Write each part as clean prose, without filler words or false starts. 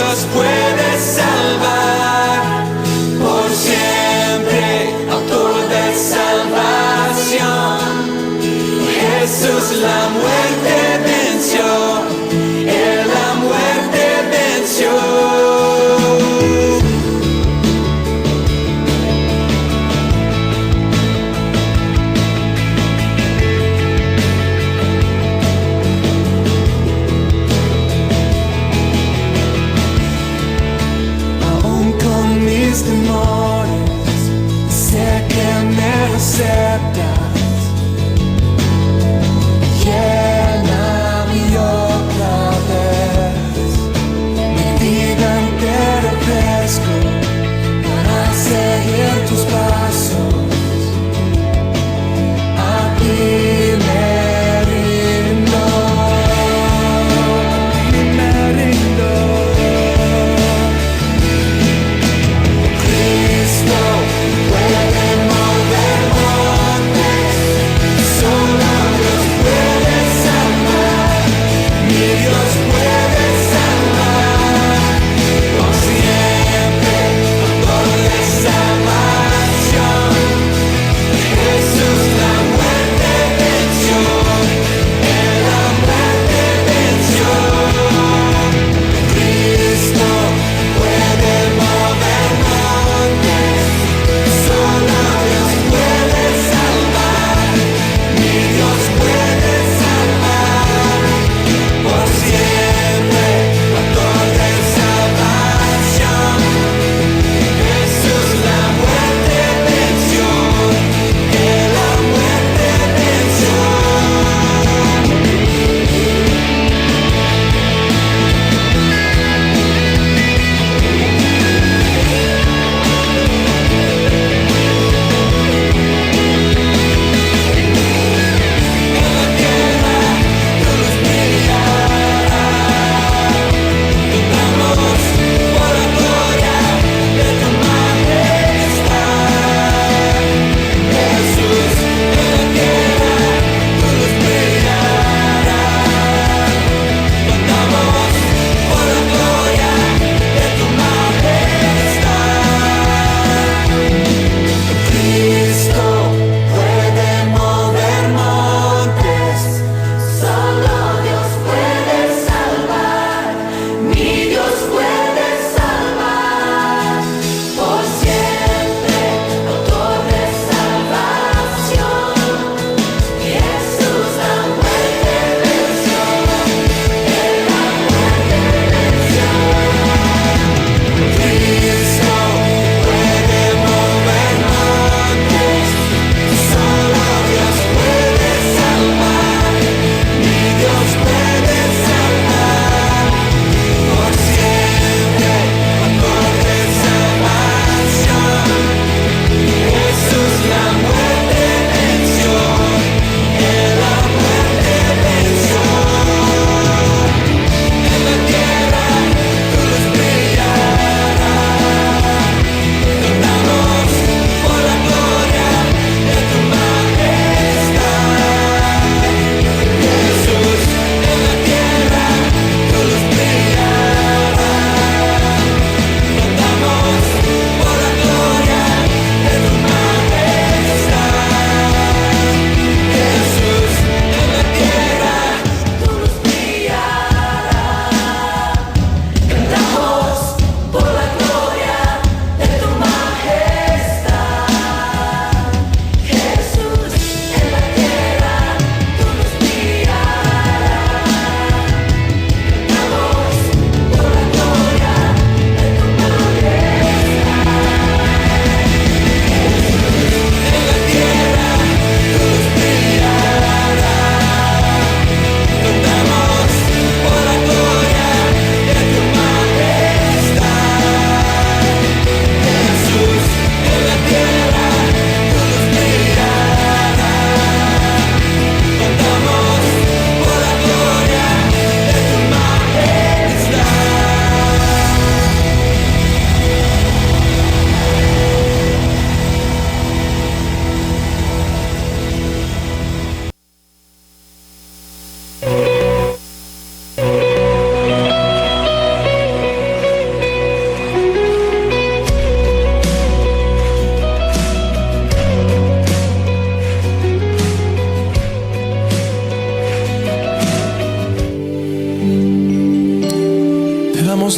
nos puede salvar por siempre, autor de salvación. Jesús la muerte venció, Él la muerte venció. Mis temores, sé que me aceptas. Yeah.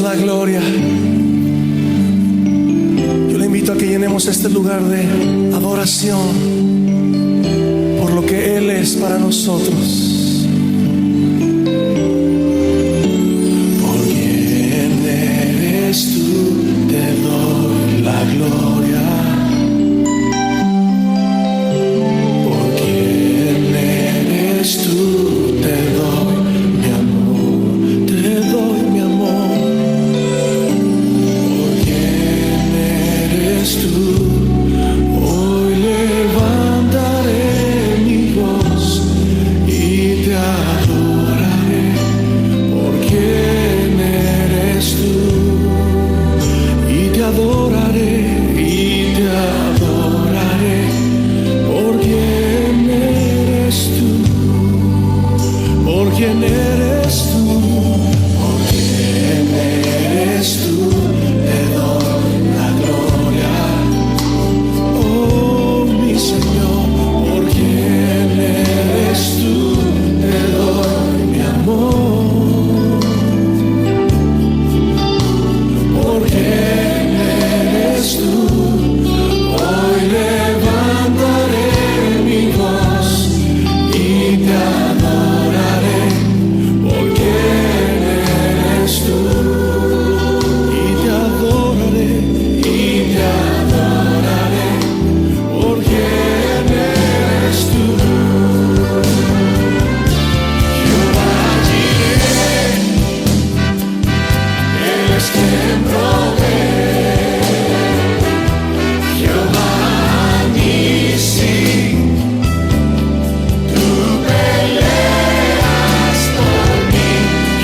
la gloria. Yo le invito a que llenemos este lugar de adoración por lo que Él es para nosotros. Por quien eres tú, te doy la gloria. Por quien eres tú, te doy mi amor, te doy mi amor. Por quien eres tú, hoy levantaré mi voz y te adoraré. Por quien eres tú, y te adoraré, y te adoraré. Por quien eres tú, por quien eres tú, por quien eres tú, te doy la gloria. Oh, mi Señor, por quien eres tú, te doy mi amor. Por quien eres tú, hoy levantaré mi voz y te adoraré. Por quien eres tú, y te adoraré, y te adoraré. Por quien eres tú, Jehová Jireh, Él es quien provee. Jehová Nissi, tú peleas por mí.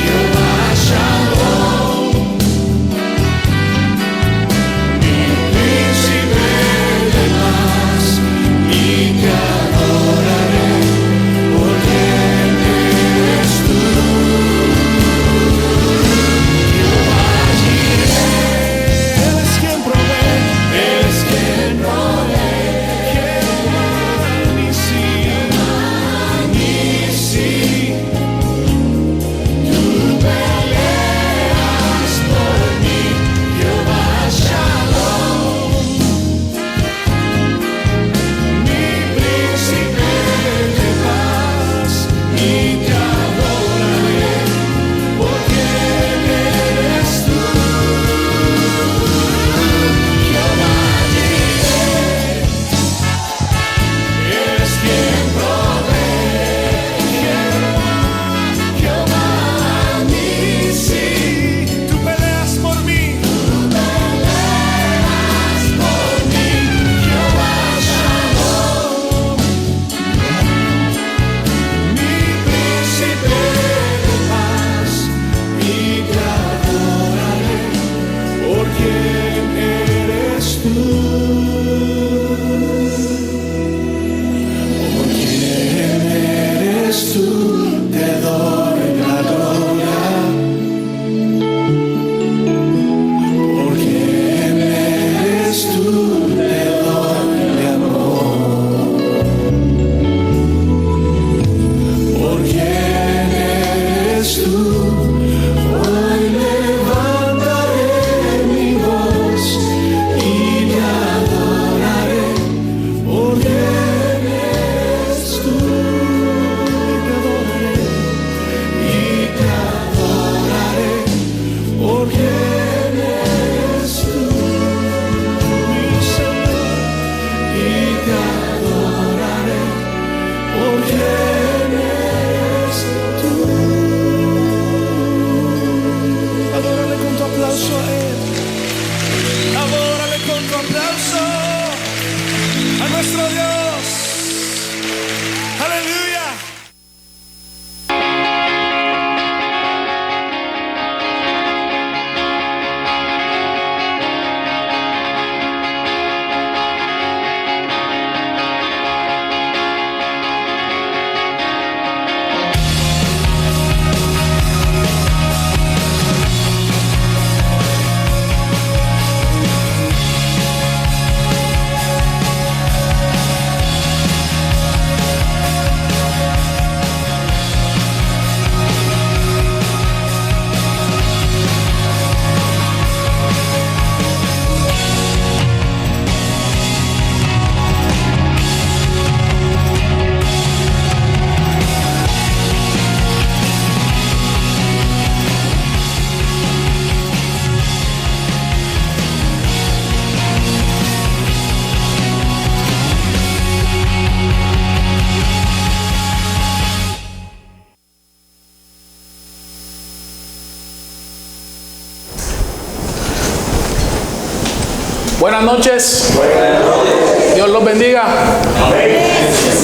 Jehová Shalom, mi príncipe de paz, y te adoraré. Por quien eres tú, Jehová Jireh, Él es quien provee, Él es quien provee. Jehová Nissi, tú peleas por mí. Jehová Shalom, mi príncipe de paz, y te adoraré. Por quien eres tú, Jehová Jireh, eres quien provee. Jehová Nissi, tú peleas por mí. Jehová Shalom, mi príncipe de paz, y te adoraré. Por quien eres tú, por quien eres tú, te doy la gloria. Por quien eres tú, te doy mi amor. Por quien eres tú, hoy levantaré mi voz y te adoraré. Por quien eres tú, y te adoraré, y te adoraré. Por quien eres tú, mi Señor, y te adoraré. Por quien eres tú. Adórale con tu aplauso a Él. Adórale con tu aplauso a nuestro Dios. Aleluya. Buenas noches. Dios los bendiga.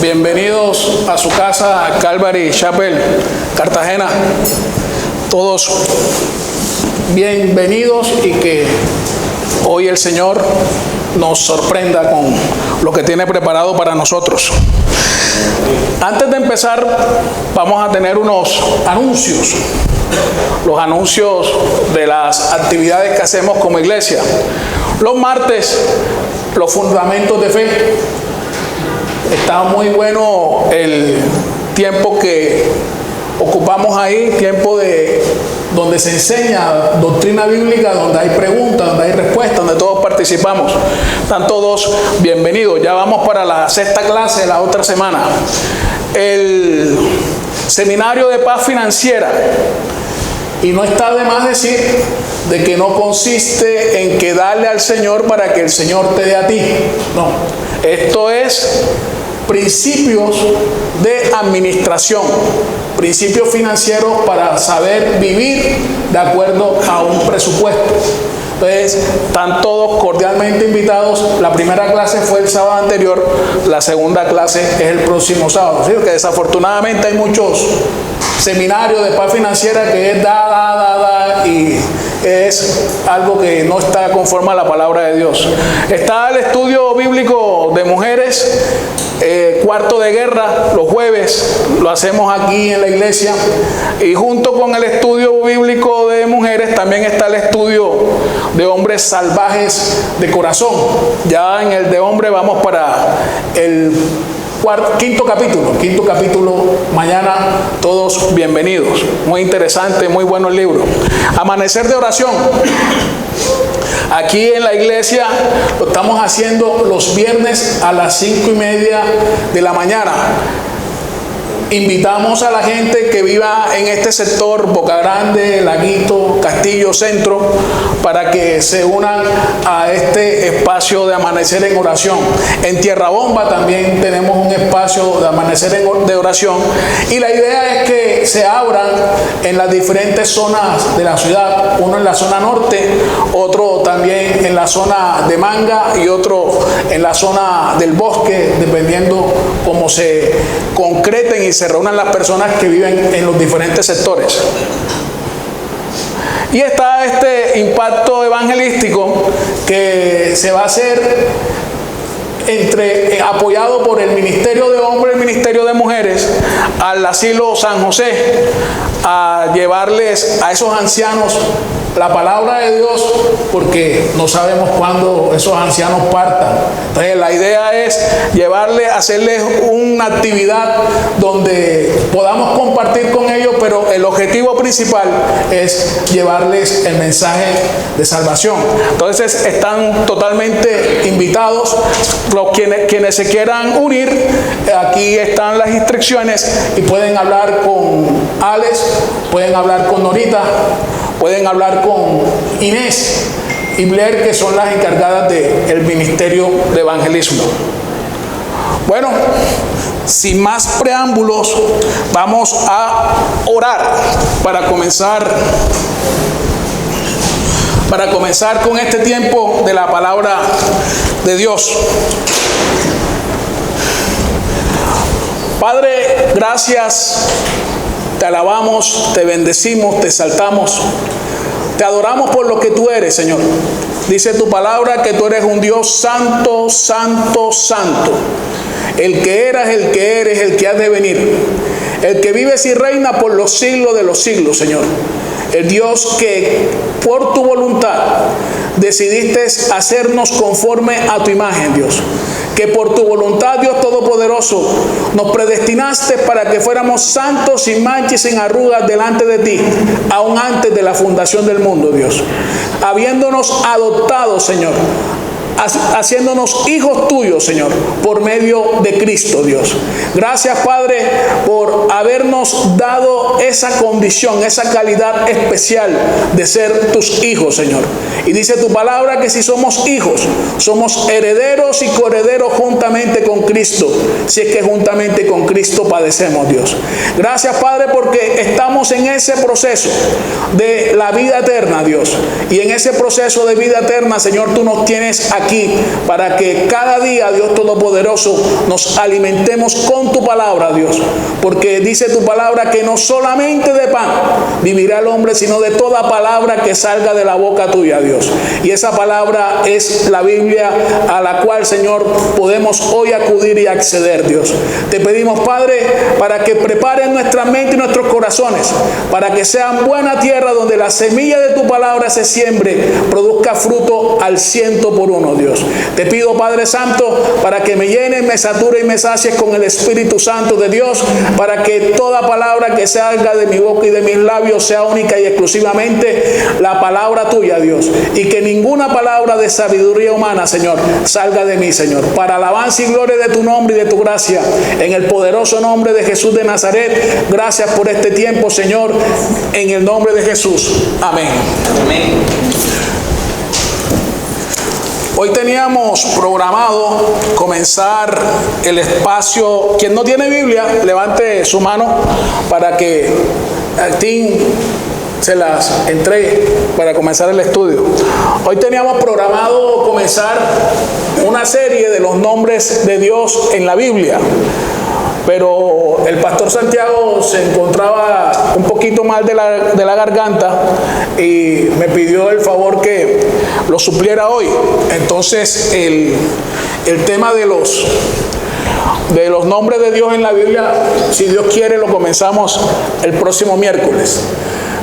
Bienvenidos a su casa, Calvary Chapel, Cartagena. Todos bienvenidos y que hoy el Señor nos sorprenda con lo que tiene preparado para nosotros. Antes de empezar, vamos a tener unos anuncios. Los anuncios de las actividades que hacemos como iglesia. Los martes, los fundamentos de fe. Está muy bueno el tiempo que ocupamos ahí, tiempo donde se enseña doctrina bíblica, donde hay preguntas, donde hay respuestas, donde todos participamos. Están todos bienvenidos. Ya vamos para la 6ª clase la otra semana. El seminario de paz financiera. Y no está de más decir de que no consiste en que darle al Señor para que el Señor te dé a ti. No, esto es principios de administración, principios financieros para saber vivir de acuerdo a un presupuesto. Entonces, están todos cordialmente invitados. La primera clase fue el sábado anterior, la segunda clase es el próximo sábado. ¿Sí? Porque desafortunadamente hay muchos seminarios de paz financiera que es da, y es algo que no está conforme a la palabra de Dios. Está el estudio bíblico de mujeres, cuarto de guerra, los jueves, lo hacemos aquí en la iglesia. Y junto con el estudio bíblico de mujeres también está el estudio de hombres salvajes de corazón. Ya en el de hombre vamos para el quinto capítulo, mañana todos bienvenidos. Muy interesante, muy bueno el libro. Amanecer de oración. Aquí en la iglesia lo estamos haciendo los viernes a las 5:30 de la mañana. Invitamos a la gente que viva en este sector, Boca Grande, Laguito, Castillo, Centro, para que se unan a este espacio de amanecer en oración. En Tierra Bomba también tenemos un espacio de amanecer de oración, y la idea es que se abran en las diferentes zonas de la ciudad, uno en la zona norte, otro también en la zona de Manga y otro en la zona del Bosque, dependiendo cómo se concreten y se reúnan las personas que viven en los diferentes sectores. Y está este impacto evangelístico que se va a hacer apoyado por el Ministerio de Hombres y el Ministerio de Mujeres al Asilo San José, a llevarles a esos ancianos la palabra de Dios, porque no sabemos cuándo esos ancianos partan. Entonces la idea es hacerles una actividad donde podamos compartir con ellos, pero el objetivo principal es llevarles el mensaje de salvación. Entonces están totalmente invitados quienes se quieran unir. Aquí están las instrucciones y pueden hablar con Alex, pueden hablar con Norita, pueden hablar con Inés y Blair, que son las encargadas del ministerio de evangelismo. Bueno, sin más preámbulos, vamos a orar para comenzar con este tiempo de la palabra de Dios. Padre, gracias. Te alabamos, te bendecimos, te exaltamos, te adoramos por lo que tú eres, Señor. Dice tu palabra que tú eres un Dios santo, santo, santo. El que eras, el que eres, el que has de venir. El que vives y reina por los siglos de los siglos, Señor. El Dios que por tu voluntad decidiste hacernos conforme a tu imagen, Dios. Que por tu voluntad, Dios Todopoderoso, nos predestinaste para que fuéramos santos, sin mancha y sin arrugas delante de ti, aún antes de la fundación del mundo, Dios. Habiéndonos adoptado, Señor, haciéndonos hijos tuyos, Señor, por medio de Cristo, Dios. Gracias, Padre, por habernos dado esa condición, esa calidad especial de ser tus hijos, Señor. Y dice tu palabra que si somos hijos, somos herederos y coherederos juntamente con Cristo, si es que juntamente con Cristo padecemos, Dios. Gracias, Padre, porque estamos en ese proceso de la vida eterna, Dios. Y en ese proceso de vida eterna, Señor, tú nos tienes a aquí para que cada día, Dios Todopoderoso, nos alimentemos con tu palabra, Dios. Porque dice tu palabra que no solamente de pan vivirá el hombre, sino de toda palabra que salga de la boca tuya, Dios. Y esa palabra es la Biblia, a la cual, Señor, podemos hoy acudir y acceder, Dios. Te pedimos, Padre, para que prepares nuestra mente y nuestros corazones, para que sean buena tierra donde la semilla de tu palabra se siembre, produzca fruto al 100%, Dios. Te pido, Padre Santo, para que me llenes, me sature y me sacies con el Espíritu Santo de Dios, para que toda palabra que salga de mi boca y de mis labios sea única y exclusivamente la palabra tuya, Dios, y que ninguna palabra de sabiduría humana, Señor, salga de mí, Señor, para alabanza y gloria de tu nombre y de tu gracia, en el poderoso nombre de Jesús de Nazaret. Gracias por este tiempo, Señor, en el nombre de Jesús. Amén. Amén. Hoy teníamos programado comenzar el espacio. Quien no tiene Biblia, levante su mano para que Tim se las entregue para comenzar el estudio. Hoy teníamos programado comenzar una serie de los nombres de Dios en la Biblia, pero el pastor Santiago se encontraba un poquito mal de la garganta y me pidió el favor que lo supliera hoy. Entonces el tema de los nombres de Dios en la Biblia, si Dios quiere, lo comenzamos el próximo miércoles.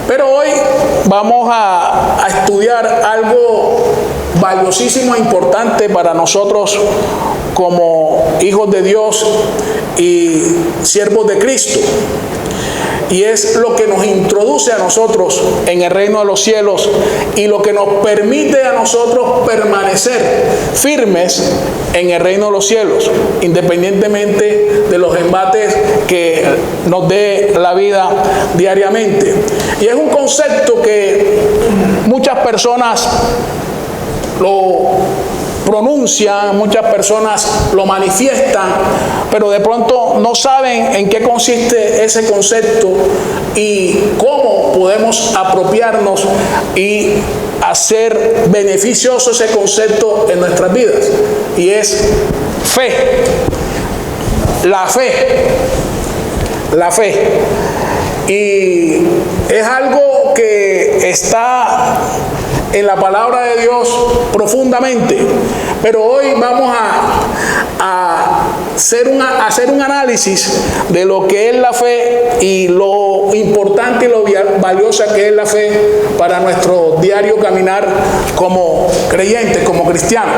Pero hoy vamos a estudiar algo valiosísimo e importante para nosotros como hijos de Dios y siervos de Cristo. Y es lo que nos introduce a nosotros en el reino de los cielos y lo que nos permite a nosotros permanecer firmes en el reino de los cielos, independientemente de los embates que nos dé la vida diariamente. Y es un concepto que muchas personas lo pronuncian, muchas personas lo manifiestan, pero de pronto no saben en qué consiste ese concepto y cómo podemos apropiarnos y hacer beneficioso ese concepto en nuestras vidas. Y es fe. La fe. La fe. Y es algo que está en la palabra de Dios profundamente, pero hoy vamos a hacer un análisis de lo que es la fe y lo importante y lo valiosa que es la fe para nuestro diario caminar como creyentes, como cristianos.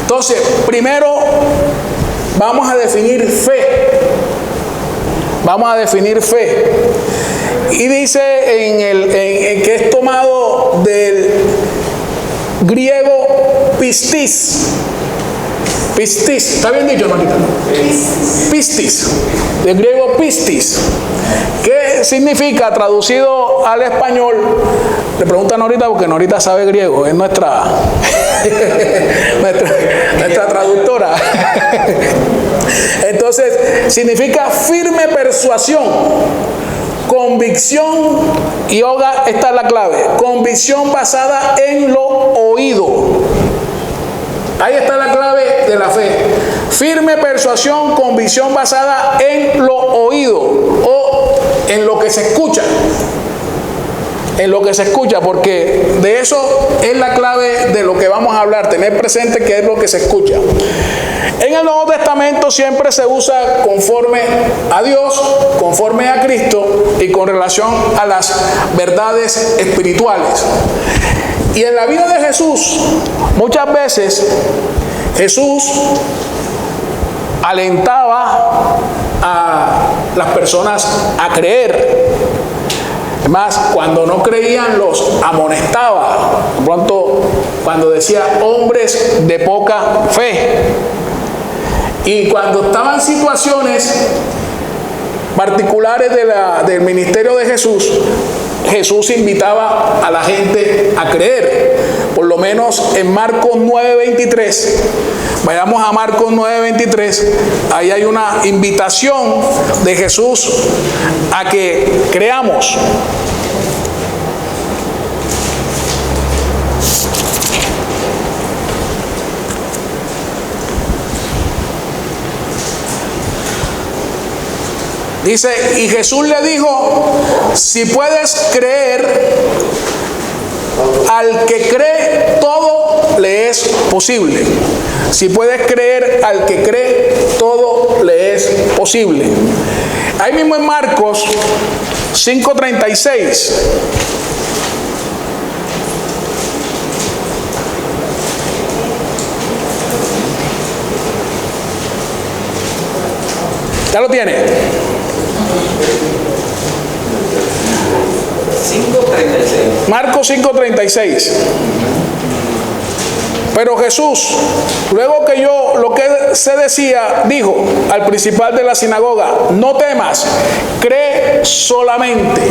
Entonces, primero vamos a definir fe. Vamos a definir fe. Y dice en que es tomado del griego pistis. Pistis, ¿está bien dicho, Norita? Pistis, del griego pistis. ¿Qué significa traducido al español? Le preguntan Norita porque Norita sabe griego, es nuestra traductora. Entonces, significa firme persuasión, convicción, y oiga, esta es la clave: convicción basada en lo oído. Ahí está la clave de la fe. Firme persuasión, convicción basada en lo oído o en lo que se escucha. En lo que se escucha, porque de eso es la clave de lo que vamos a hablar, tener presente qué es lo que se escucha. En el Nuevo Testamento siempre se usa conforme a Dios, conforme a Cristo y con relación a las verdades espirituales. Y en la vida de Jesús, muchas veces Jesús alentaba a las personas a creer. Además, cuando no creían los amonestaba. De pronto, cuando decía hombres de poca fe. Y cuando estaban situaciones particulares del ministerio de Jesús, Jesús invitaba a la gente a creer. Por lo menos en Marcos 9:23. Vayamos a Marcos 9:23. Ahí hay una invitación de Jesús a que creamos. Dice, y Jesús le dijo, si puedes creer, al que cree todo le es posible. Si puedes creer, al que cree todo le es posible. Ahí mismo en Marcos 5:36. ¿Ya lo tiene? 5:36. Marcos 5:36. Pero Jesús, luego que yo lo que se decía, dijo al principal de la sinagoga, no temas, cree solamente.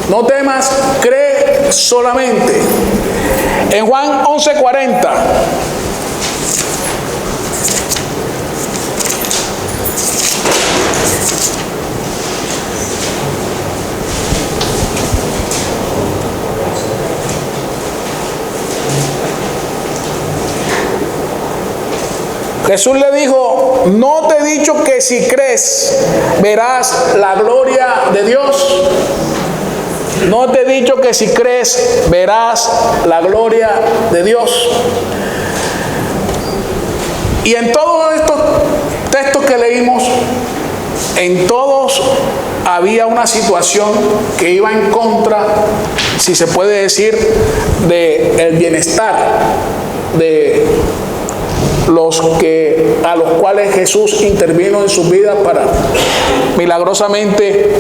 No temas, cree solamente. En Juan 11:40. Jesús le dijo, ¿no te he dicho que si crees verás la gloria de Dios? ¿No te he dicho que si crees verás la gloria de Dios? Y en todos estos textos que leímos, en todos había una situación que iba en contra, si se puede decir, del bienestar de los que a los cuales Jesús intervino en sus vidas para milagrosamente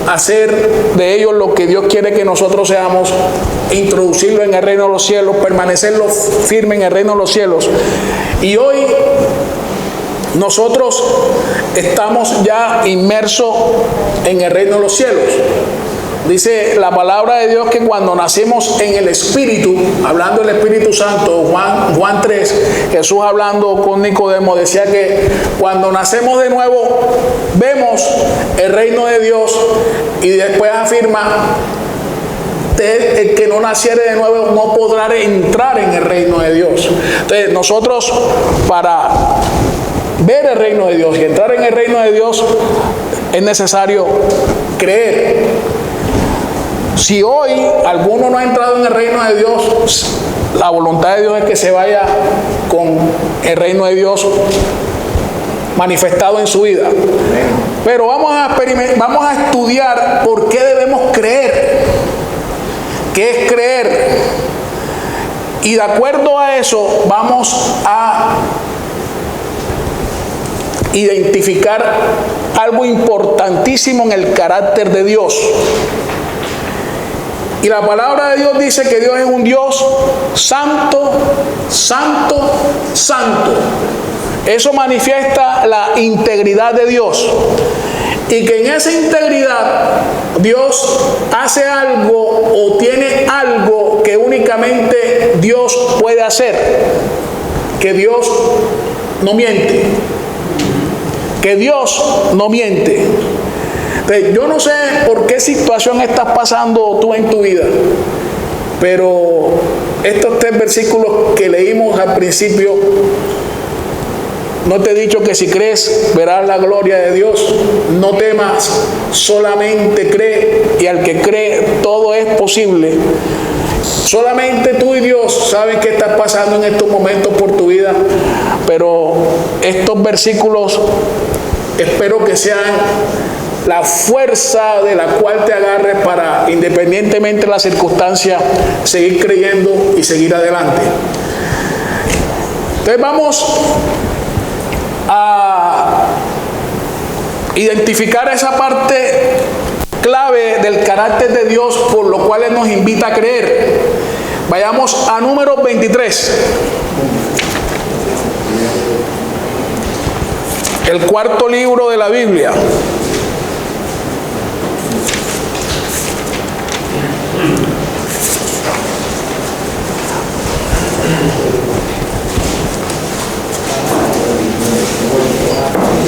hacer de ellos lo que Dios quiere que nosotros seamos, introducirlo en el reino de los cielos, permanecerlo firme en el reino de los cielos. Y hoy nosotros estamos ya inmersos en el reino de los cielos. Dice la palabra de Dios que cuando nacemos en el Espíritu, hablando del Espíritu Santo, Juan 3, Jesús hablando con Nicodemo, decía que cuando nacemos de nuevo, vemos el reino de Dios, y después afirma, el que no naciere de nuevo no podrá entrar en el reino de Dios. Entonces nosotros, para ver el reino de Dios y entrar en el reino de Dios, es necesario creer. Si hoy alguno no ha entrado en el reino de Dios, la voluntad de Dios es que se vaya con el reino de Dios manifestado en su vida. Pero vamos a estudiar por qué debemos creer. ¿Qué es creer? Y de acuerdo a eso vamos a identificar algo importantísimo en el carácter de Dios. Y la palabra de Dios dice que Dios es un Dios santo, santo, santo. Eso manifiesta la integridad de Dios. Y que en esa integridad Dios hace algo o tiene algo que únicamente Dios puede hacer. Que Dios no miente. Que Dios no miente. Yo no sé por qué situación estás pasando tú en tu vida, pero estos 3 versículos que leímos al principio, no te he dicho que si crees verás la gloria de Dios. No temas, solamente cree, y al que cree todo es posible. Solamente tú y Dios saben qué estás pasando en estos momentos por tu vida, pero estos versículos espero que sean la fuerza de la cual te agarres para, independientemente de la circunstancia, seguir creyendo y seguir adelante. Entonces vamos a identificar esa parte clave del carácter de Dios por lo cual Él nos invita a creer. Vayamos a Números 23. El 4.º libro de la Biblia.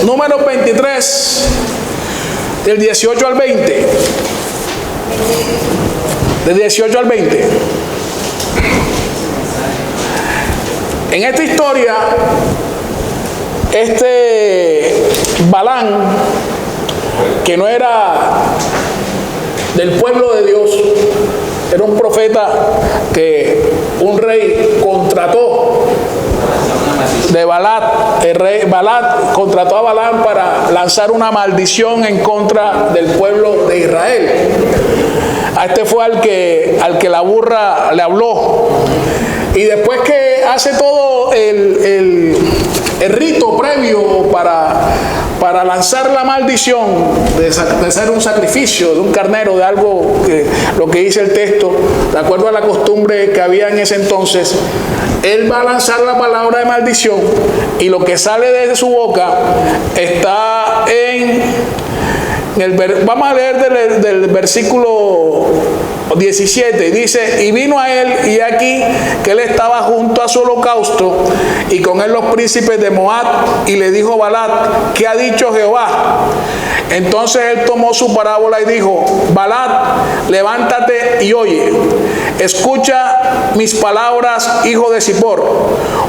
Números 23, del 18 al 20. Del 18 al 20. En esta historia, Balán que no era del pueblo de Dios, era un profeta que un rey contrató de Balat. El rey Balat contrató a Balaam para lanzar una maldición en contra del pueblo de Israel. A este fue al que la burra le habló. Y después que hace todo el rito previo para lanzar la maldición de hacer un sacrificio de un carnero, de algo, lo que dice el texto, de acuerdo a la costumbre que había en ese entonces, él va a lanzar la palabra de maldición y lo que sale de su boca está vamos a leer del versículo 17, dice: y vino a él, y aquí que él estaba junto a su holocausto, y con él los príncipes de Moab, y le dijo Balat: ¿qué ha dicho Jehová? Entonces él tomó su parábola y dijo: Balat, levántate y oye, escucha mis palabras, hijo de Zippor.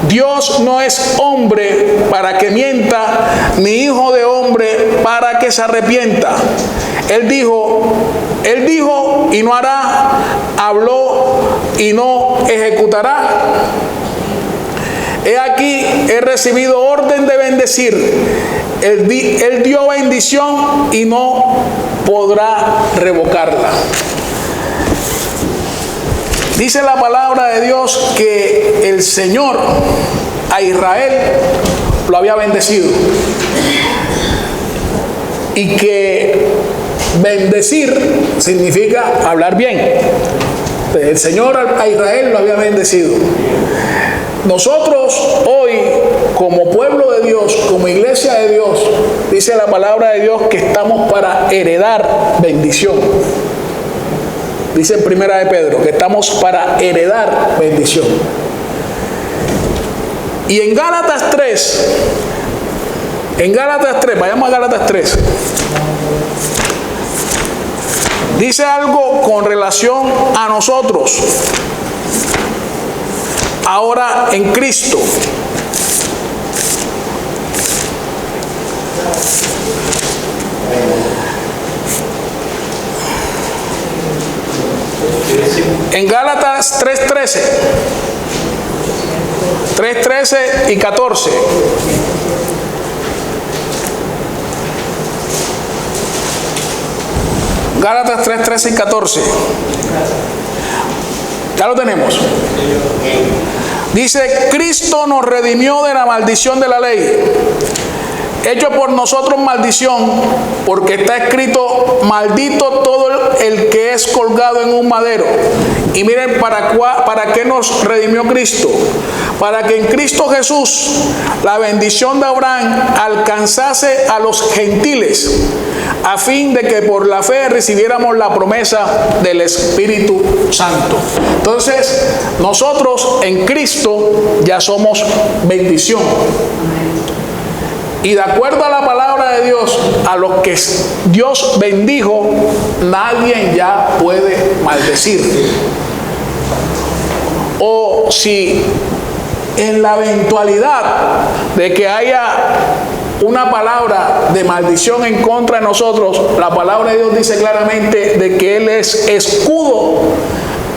Dios no es hombre para que mienta, ni hijo de hombre para que se arrepienta. Él dijo y no hará, habló y no ejecutará. He aquí, he recibido orden de bendecir. Él dio bendición y no podrá revocarla. Dice la palabra de Dios que el Señor a Israel lo había bendecido. Y que bendecir significa hablar bien. El Señor a Israel lo había bendecido. Nosotros hoy, como pueblo de Dios, como iglesia de Dios, dice la palabra de Dios que estamos para heredar bendición. Dice en Primera de Pedro que estamos para heredar bendición. Y en Gálatas 3, vayamos a Gálatas 3. Dice algo con relación a nosotros, ahora en Cristo. En Gálatas 3:13 y 14. Gálatas 3:13 y 14. Ya lo tenemos. Dice: Cristo nos redimió de la maldición de la ley, hecho por nosotros maldición, porque está escrito: maldito todo el que es colgado en un madero. Y miren para qué nos redimió Cristo: para que en Cristo Jesús la bendición de Abraham alcanzase a los gentiles, a fin de que por la fe recibiéramos la promesa del Espíritu Santo. Entonces, nosotros en Cristo ya somos bendición. Y de acuerdo a la palabra de Dios, a los que Dios bendijo, nadie ya puede maldecir. O si en la eventualidad de que haya una palabra de maldición en contra de nosotros, la palabra de Dios dice claramente de que Él es escudo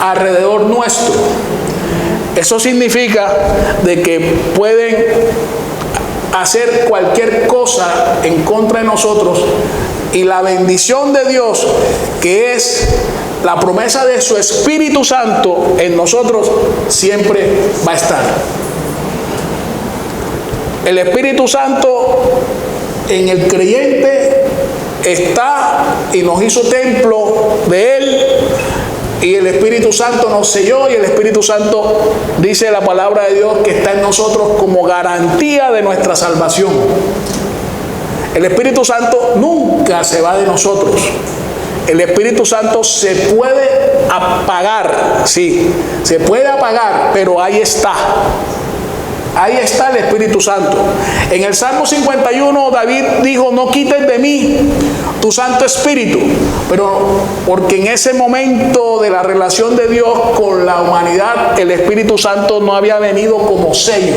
alrededor nuestro. Eso significa de que pueden hacer cualquier cosa en contra de nosotros, y la bendición de Dios, que es la promesa de su Espíritu Santo en nosotros, siempre va a estar. El Espíritu Santo en el creyente está y nos hizo templo de Él, y el Espíritu Santo nos selló, y el Espíritu Santo, dice la palabra de Dios, que está en nosotros como garantía de nuestra salvación. El Espíritu Santo nunca se va de nosotros. El Espíritu Santo se puede apagar, sí, se puede apagar, pero ahí está. Ahí está el Espíritu Santo. En el Salmo 51, David dijo: no quites de mí tu Santo Espíritu. Pero porque en ese momento de la relación de Dios con la humanidad, el Espíritu Santo no había venido como sello,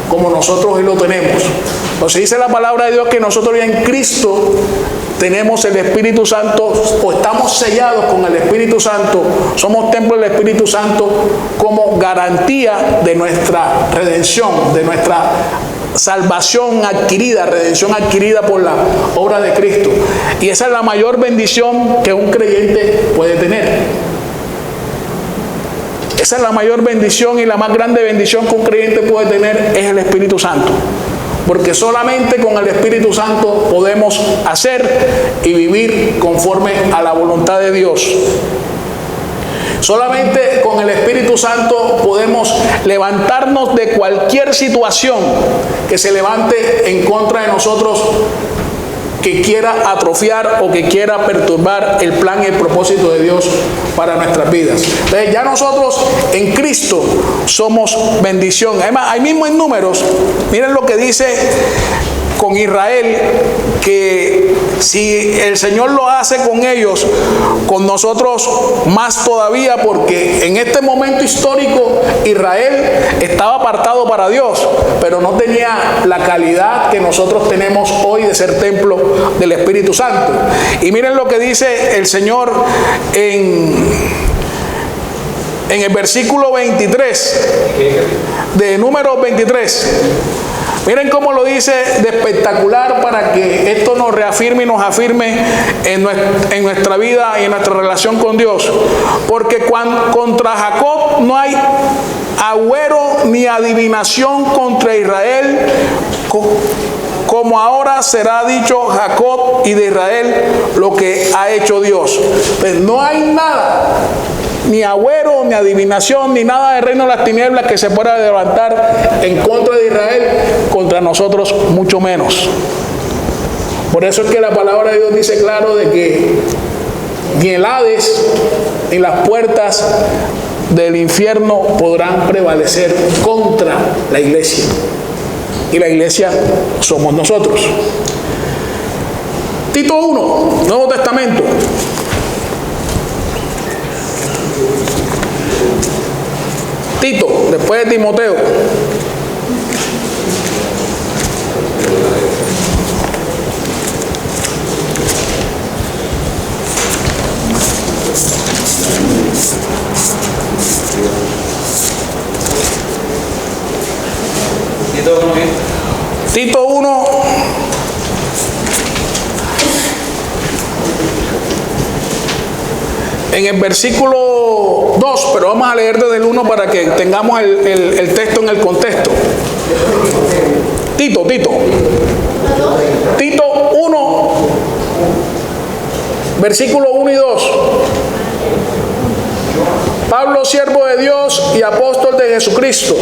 como nosotros hoy lo tenemos. Entonces dice la palabra de Dios que nosotros ya en Cristo tenemos el Espíritu Santo o estamos sellados con el Espíritu Santo, somos templo del Espíritu Santo como garantía de nuestra redención, de nuestra salvación adquirida, redención adquirida por la obra de Cristo. Y esa es la mayor bendición que un creyente puede tener. Esa es la mayor bendición y la más grande bendición que un creyente puede tener es el Espíritu Santo. Porque solamente con el Espíritu Santo podemos hacer y vivir conforme a la voluntad de Dios. Solamente con el Espíritu Santo podemos levantarnos de cualquier situación que se levante en contra de nosotros, que quiera atrofiar o que quiera perturbar el plan y el propósito de Dios para nuestras vidas. Entonces ya nosotros en Cristo somos bendición. Además, ahí mismo en Números, miren lo que dice con Israel, que si el Señor lo hace con ellos, con nosotros más todavía, porque en este momento histórico Israel estaba apartado para Dios, pero no tenía la calidad que nosotros tenemos hoy de ser templo del Espíritu Santo. Y miren lo que dice el Señor en el versículo 23 de Números 23. Miren cómo lo dice de espectacular para que esto nos reafirme y nos afirme en nuestra vida y en nuestra relación con Dios. Porque contra Jacob no hay agüero ni adivinación contra Israel, como ahora será dicho Jacob y de Israel lo que ha hecho Dios. Pues no hay nada, ni agüero, ni adivinación, ni nada del reino de las tinieblas que se pueda levantar en contra de Israel, contra nosotros mucho menos. Por eso es que la palabra de Dios dice claro de que ni el Hades ni las puertas del infierno podrán prevalecer contra la iglesia. Y la iglesia somos nosotros. Tito 1, Nuevo Testamento. Tito, después de Timoteo. Tito 1. En el versículo 2, pero vamos a leer desde el 1 para que tengamos el texto en el contexto. Tito 1, versículo 1 y 2. Pablo, siervo de Dios y apóstol de Jesucristo,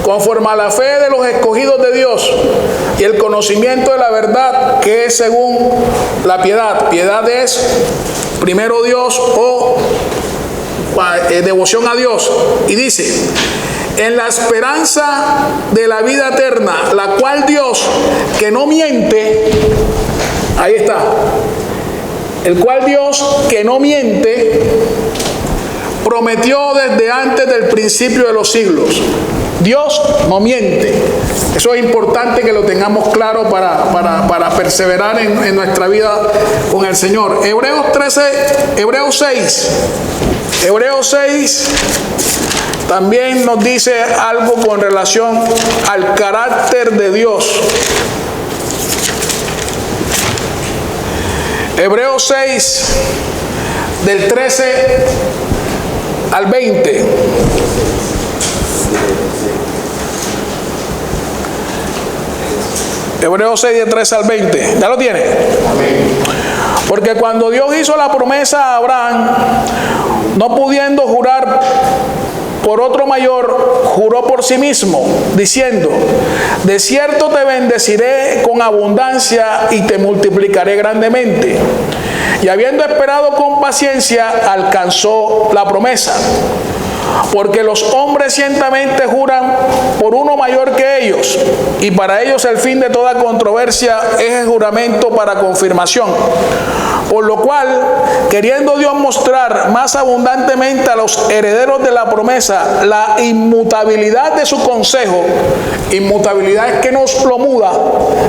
conforme a la fe de los escogidos de Dios y el conocimiento de la verdad que es según la piedad. Piedad es primero Dios o devoción a Dios. Y dice, en la esperanza de la vida eterna, la cual Dios, que no miente, ahí está, el cual Dios, que no miente, prometió desde antes del principio de los siglos. Dios no miente. Eso es importante que lo tengamos claro para perseverar en nuestra vida con el Señor. Hebreos 6 también nos dice algo con relación al carácter de Dios. Hebreos 6, del 13 al 20. Hebreos 6, del 13 al 20. ¿Ya lo tiene? Porque cuando Dios hizo la promesa a Abraham, no pudiendo jurar por otro mayor, juró por sí mismo, diciendo, de cierto te bendeciré con abundancia y te multiplicaré grandemente. Y habiendo esperado con paciencia, alcanzó la promesa. Porque los hombres ciertamente juran por uno mayor que ellos, y para ellos el fin de toda controversia es el juramento para confirmación. Por lo cual, queriendo Dios mostrar más abundantemente a los herederos de la promesa la inmutabilidad de su consejo, inmutabilidad es que no lo muda,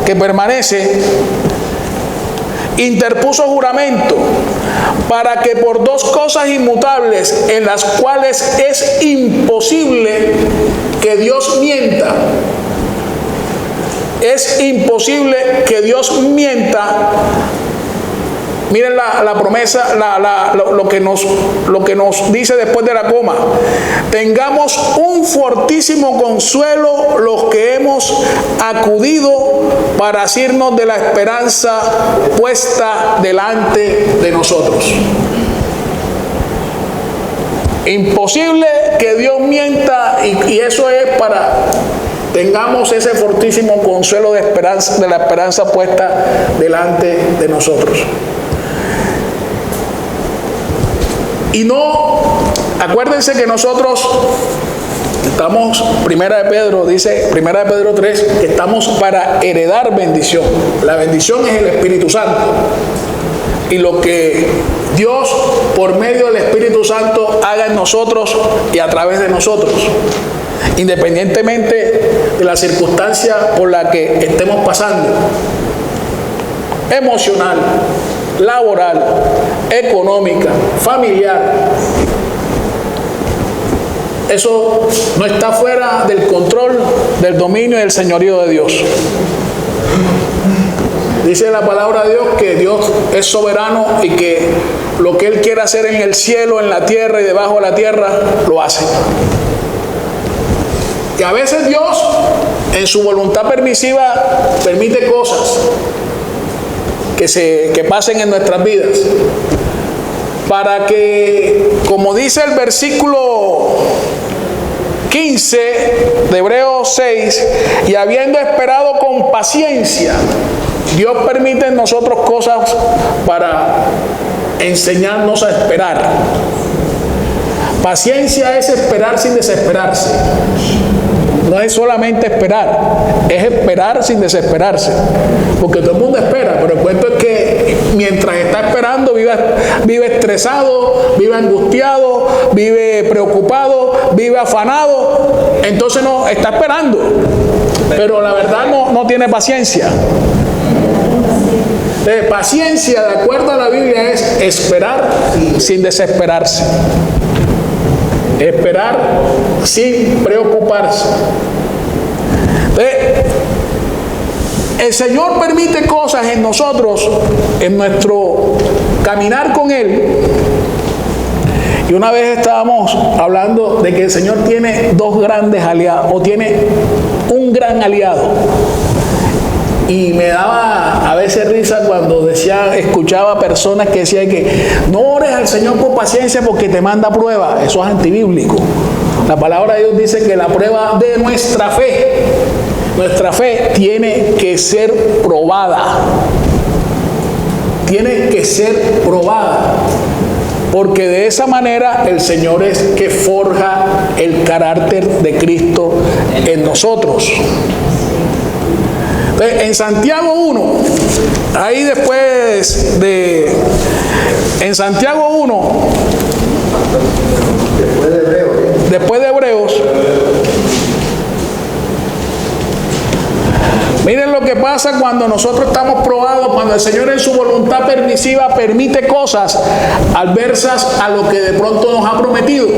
que permanece, interpuso juramento para que por dos cosas inmutables en las cuales es imposible que Dios mienta. Es imposible que Dios mienta. Miren la promesa, lo que nos dice después de la coma. Tengamos un fortísimo consuelo los que hemos acudido para asirnos de la esperanza puesta delante de nosotros. Imposible que Dios mienta, y eso es para tengamos ese fortísimo consuelo de la esperanza puesta delante de nosotros. Y no, acuérdense que nosotros estamos, Primera de Pedro 3, que estamos para heredar bendición. La bendición es el Espíritu Santo. Y lo que Dios, por medio del Espíritu Santo, haga en nosotros y a través de nosotros, independientemente de la circunstancia por la que estemos pasando, emocional, laboral, económica, familiar, eso no está fuera del control, del dominio y del señorío de Dios. Dice la palabra de Dios que Dios es soberano y que lo que Él quiere hacer en el cielo, en la tierra y debajo de la tierra, lo hace. Que a veces Dios, en su voluntad permisiva, permite cosas que pasen en nuestras vidas, para que, como dice el versículo 15 de Hebreos 6, y habiendo esperado con paciencia, Dios permite en nosotros cosas para enseñarnos a esperar. Paciencia es esperar sin desesperarse. No es solamente esperar, es esperar sin desesperarse. Porque todo el mundo espera, pero el cuento es que mientras está esperando vive estresado, vive angustiado, vive preocupado, vive afanado. Entonces no, está esperando, pero la verdad no tiene paciencia. Paciencia, de acuerdo a la Biblia, es esperar sin desesperarse. Esperar sin preocuparse. El Señor permite cosas en nosotros, en nuestro caminar con Él. Y una vez estábamos hablando de que el Señor tiene dos grandes aliados, o tiene un gran aliado. Y me daba a veces risa cuando escuchaba personas que decían que no ores al Señor por paciencia porque te manda prueba. Eso es antibíblico. La palabra de Dios dice que la prueba de nuestra fe tiene que ser probada. Tiene que ser probada. Porque de esa manera el Señor es que forja el carácter de Cristo en nosotros. En Santiago 1, ahí en Santiago 1, después de Hebreos, miren lo que pasa cuando nosotros estamos probados, cuando el Señor en su voluntad permisiva permite cosas adversas a lo que de pronto nos ha prometido.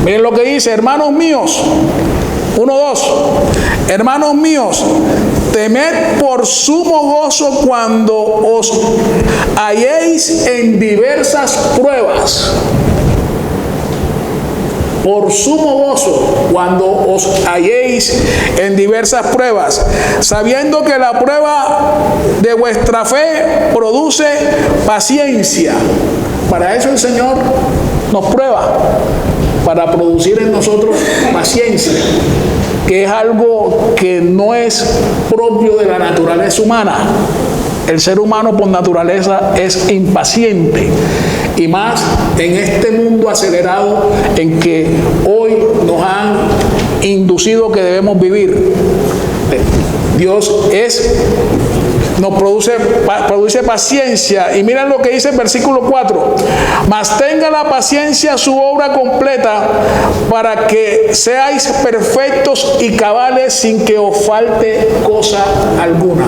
Miren lo que dice: hermanos míos, 1:2. Hermanos míos, temed por sumo gozo cuando os halléis en diversas pruebas. Por sumo gozo cuando os halléis en diversas pruebas, sabiendo que la prueba de vuestra fe produce paciencia. Para eso el Señor nos prueba, para producir en nosotros paciencia, que es algo que no es propio de la naturaleza humana. El ser humano por naturaleza es impaciente, y más en este mundo acelerado en que hoy nos han inducido que debemos vivir. Dios nos produce paciencia. Y miren lo que dice el versículo 4: mas tenga la paciencia su obra completa, para que seáis perfectos y cabales sin que os falte cosa alguna.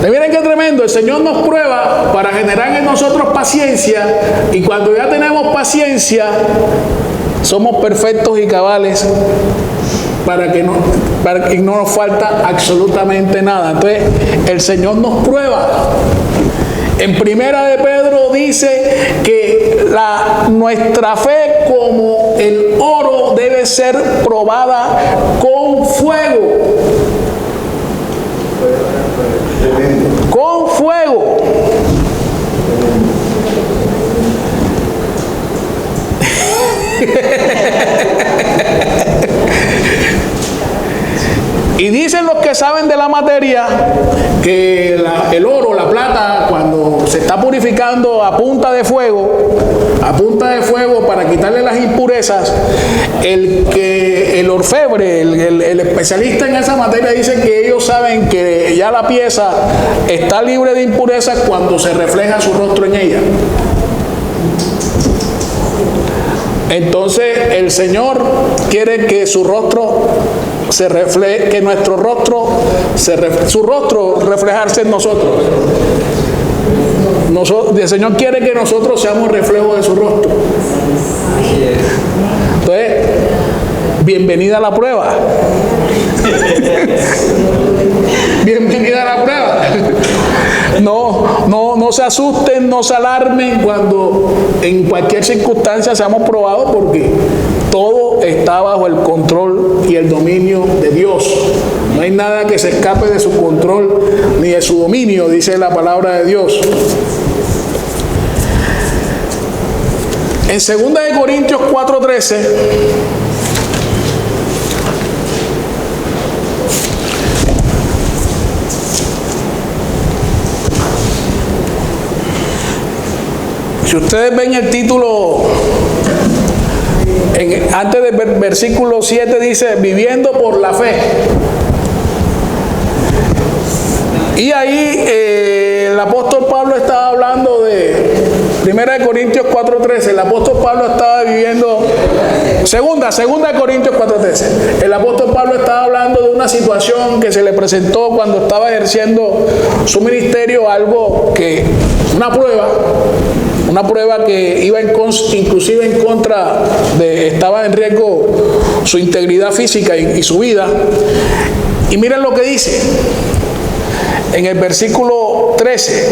Miren qué tremendo, el Señor nos prueba para generar en nosotros paciencia, y cuando ya tenemos paciencia, somos perfectos y cabales para que no nos falta absolutamente nada. Entonces, el Señor nos prueba. En Primera de Pedro dice que nuestra fe, como el oro, debe ser probada con fuego. Con fuego. Y dicen los que saben de la materia que el oro, la plata, cuando se está purificando a punta de fuego para quitarle las impurezas, el orfebre, el especialista en esa materia, dice que ellos saben que ya la pieza está libre de impurezas cuando se refleja su rostro en ella. Entonces el Señor quiere que su rostro se refleje, que nuestro rostro, su rostro reflejarse en nosotros. El Señor quiere que nosotros seamos reflejos de su rostro. Entonces, bienvenida a la prueba. Bienvenida a la prueba. No se asusten, no se alarmen cuando en cualquier circunstancia seamos probados, porque todo está bajo el control y el dominio de Dios. No hay nada que se escape de su control ni de su dominio, dice la palabra de Dios. En 2 de Corintios 4:13, si ustedes ven el título, antes del versículo 7 dice, viviendo por la fe. Y ahí el apóstol Pablo estaba hablando de 1 Corintios 4:13. El apóstol Pablo estaba viviendo, segunda de Corintios 4:13. El apóstol Pablo estaba hablando de una situación que se le presentó cuando estaba ejerciendo su ministerio, una prueba que iba inclusive en contra estaba en riesgo su integridad física y su vida. Y miren lo que dice en el versículo 13.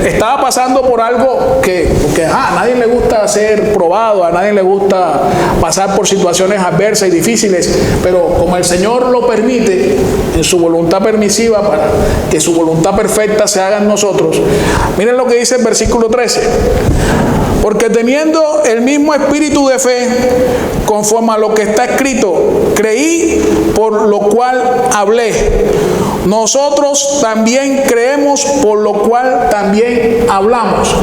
Estaba pasando por algo que a nadie le gusta ser probado, a nadie le gusta pasar por situaciones adversas y difíciles, pero como el Señor lo permite en su voluntad permisiva, para que su voluntad perfecta se haga en nosotros, miren lo que dice el versículo 13. Porque teniendo el mismo espíritu de fe, conforme a lo que está escrito, creí, por lo cual hablé. Nosotros también creemos, por lo cual también hablamos.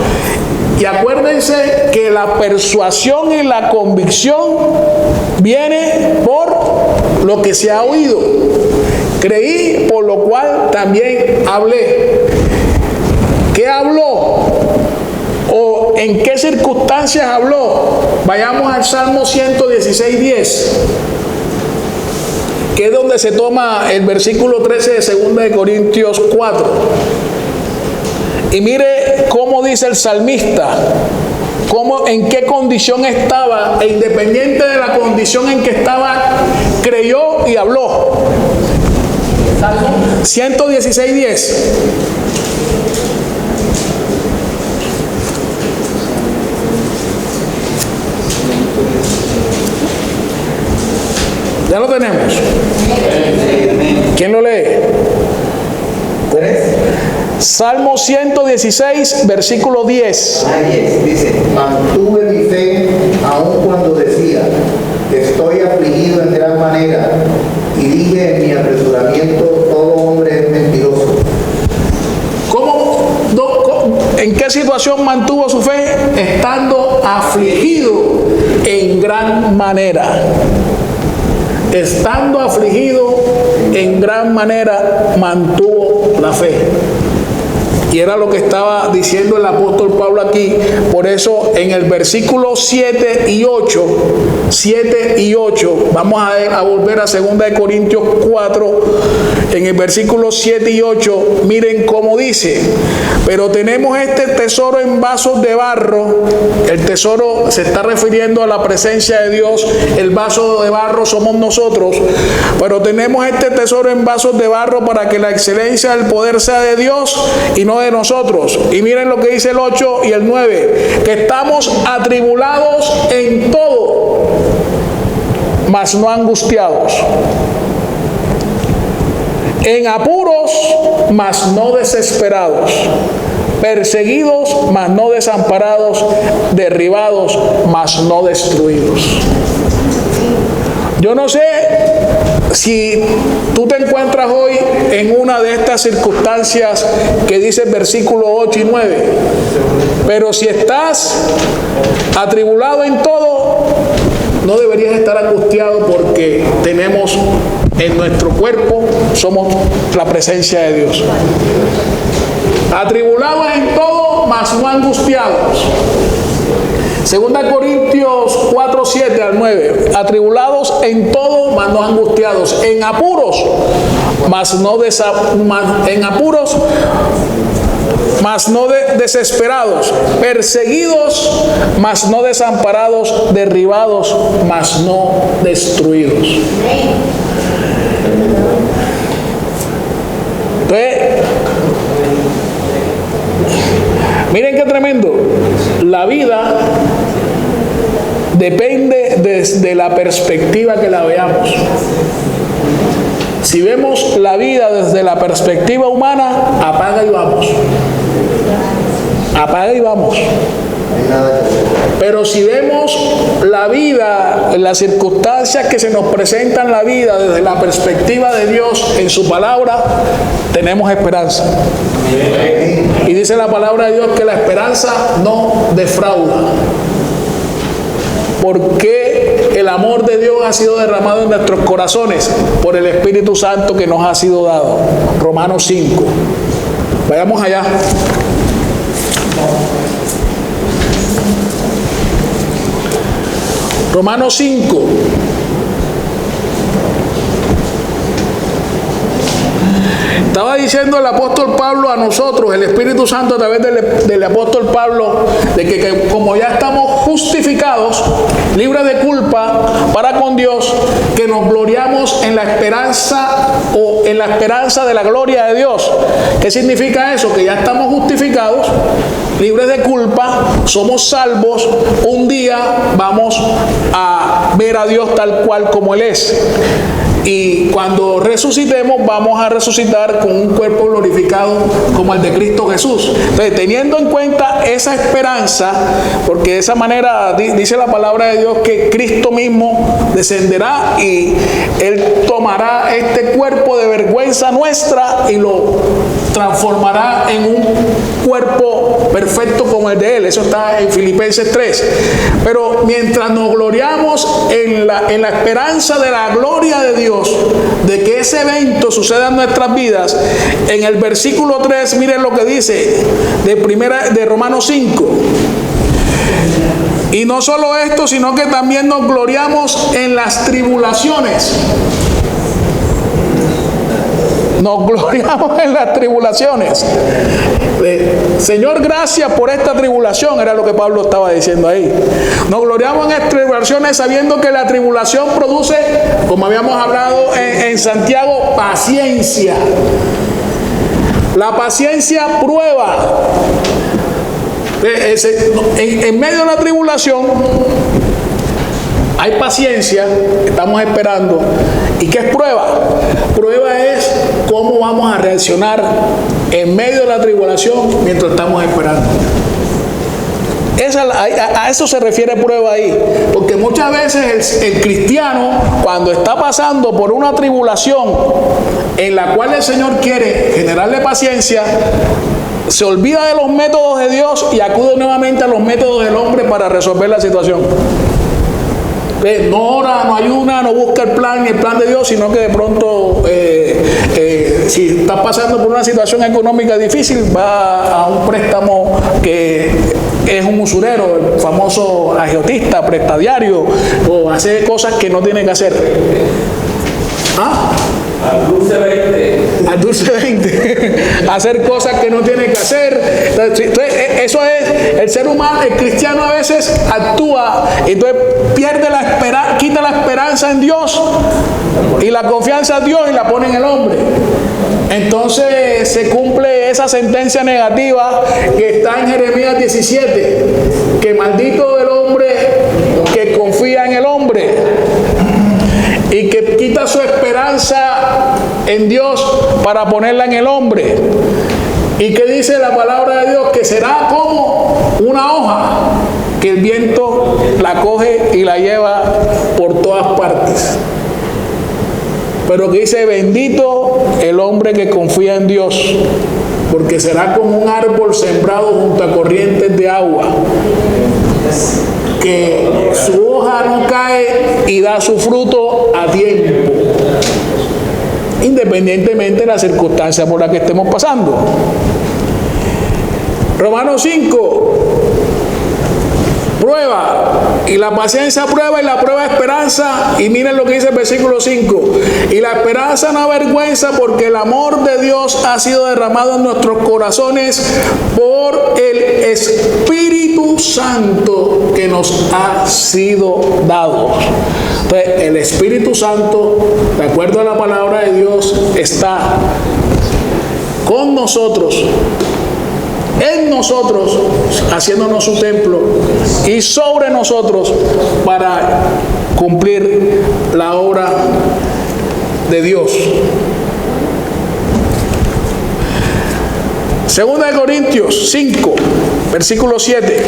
Y acuérdense que la persuasión y la convicción viene por lo que se ha oído. Creí, por lo cual también hablé. ¿Qué habló? ¿O en qué circunstancias habló? Vayamos al Salmo 116:10, que es donde se toma el versículo 13 de 2 de Corintios 4. Y mire cómo dice el salmista, en qué condición estaba, e independiente de la condición en que estaba, creyó y habló. Salmo 116:10. Ya lo tenemos. ¿Quién lo lee? Salmo 116, versículo 10. Dice, mantuve mi fe aun cuando decía, estoy afligido en gran manera, y dije en mi apresuramiento, todo hombre es mentiroso. ¿En qué situación mantuvo su fe? Estando afligido en gran manera. Estando afligido en gran manera mantuvo la fe. Y era lo que estaba diciendo el apóstol Pablo aquí. Por eso en el versículo 7 y 8, vamos a volver a 2 Corintios 4, en el versículo 7 y 8, miren cómo dice: pero tenemos este tesoro en vasos de barro. El tesoro se está refiriendo a la presencia de Dios. El vaso de barro somos nosotros. Pero tenemos este tesoro en vasos de barro para que la excelencia del poder sea de Dios y no de nosotros. Y miren lo que dice el 8 y el 9: que estamos atribulados en todo, mas no angustiados; en apuros, mas no desesperados; perseguidos, mas no desamparados; derribados, mas no destruidos. Yo no sé si tú te encuentras hoy en una de estas circunstancias que dice el versículo 8 y 9, pero si estás atribulado en todo, no deberías estar angustiado, porque tenemos en nuestro cuerpo, somos la presencia de Dios. Atribulados en todo, mas no angustiados. 2 Corintios 4, 7 al 9. Atribulados en todo, mas no angustiados; en apuros, mas no desesperados; perseguidos, mas no desamparados; derribados, mas no destruidos. Entonces, miren qué tremendo. La vida depende desde la perspectiva que la veamos. Si vemos la vida desde la perspectiva humana, apaga y vamos. Apaga y vamos. Pero si vemos la vida, las circunstancias que se nos presentan en la vida desde la perspectiva de Dios en su palabra, tenemos esperanza. Y dice la palabra de Dios que la esperanza no defrauda, porque el amor de Dios ha sido derramado en nuestros corazones por el Espíritu Santo que nos ha sido dado. Romanos 5. Vayamos allá. Romanos 5. Estaba diciendo el apóstol Pablo a nosotros, el Espíritu Santo a través del apóstol Pablo, de que como ya estamos justificados, libres de culpa para con Dios, que nos gloriamos en la esperanza, o en la esperanza de la gloria de Dios. ¿Qué significa eso? Que ya estamos justificados, libres de culpa, somos salvos. Un día vamos a ver a Dios tal cual como Él es. Y cuando resucitemos, vamos a resucitar con un cuerpo glorificado como el de Cristo Jesús. Entonces, teniendo en cuenta esa esperanza, porque de esa manera dice la palabra de Dios que Cristo mismo descenderá y Él tomará este cuerpo de vergüenza nuestra y lo transformará en un cuerpo perfecto como el de Él. Eso está en Filipenses 3. Pero mientras nos gloriamos en la esperanza de la gloria de Dios, de que ese evento suceda en nuestras vidas, en el versículo 3, miren lo que dice de Romanos 5. Y no solo esto, sino que también nos gloriamos en las tribulaciones. Nos gloriamos en las tribulaciones. Señor, gracias por esta tribulación, era lo que Pablo estaba diciendo ahí. Nos gloriamos en estas tribulaciones sabiendo que la tribulación produce, como habíamos hablado en Santiago, paciencia. La paciencia prueba. En medio de la tribulación hay paciencia, estamos esperando. ¿Y qué es prueba? Prueba es cómo vamos a reaccionar en medio de la tribulación mientras estamos esperando. A eso se refiere prueba ahí, porque muchas veces el cristiano, cuando está pasando por una tribulación en la cual el Señor quiere generarle paciencia, se olvida de los métodos de Dios y acude nuevamente a los métodos del hombre para resolver la situación. No ora, no ayuna, no busca el plan ni el plan de Dios, sino que de pronto si estás pasando por una situación económica difícil, va a un préstamo que es un usurero, el famoso agiotista, prestadiario, o hace cosas que no tiene que hacer. ¿Ah? Al dulce 20. Al dulce 20. Hacer cosas que no tiene que hacer. Entonces, eso es, el ser humano, el cristiano a veces actúa, entonces pierde la esperanza, quita la esperanza en Dios y la confianza en Dios y la pone en el hombre. Entonces se cumple esa sentencia negativa que está en Jeremías 17, que maldito el hombre que confía en el hombre y que quita su esperanza en Dios para ponerla en el hombre. Y que dice la palabra de Dios que será como una hoja que el viento la coge y la lleva por todas partes. Pero que dice: bendito el hombre que confía en Dios, porque será como un árbol sembrado junto a corrientes de agua, que su hoja no cae y da su fruto a tiempo, independientemente de la circunstancia por la que estemos pasando. Romanos 5, prueba, y la paciencia prueba, y la prueba esperanza, y miren lo que dice el versículo 5, y la esperanza no avergüenza, porque el amor de Dios ha sido derramado en nuestros corazones por el Espíritu Santo que nos ha sido dado. Entonces, el Espíritu Santo, de acuerdo a la palabra de Dios, está con nosotros, en nosotros, haciéndonos su templo, y sobre nosotros para cumplir la obra de Dios. Segunda de Corintios 5, versículo 7.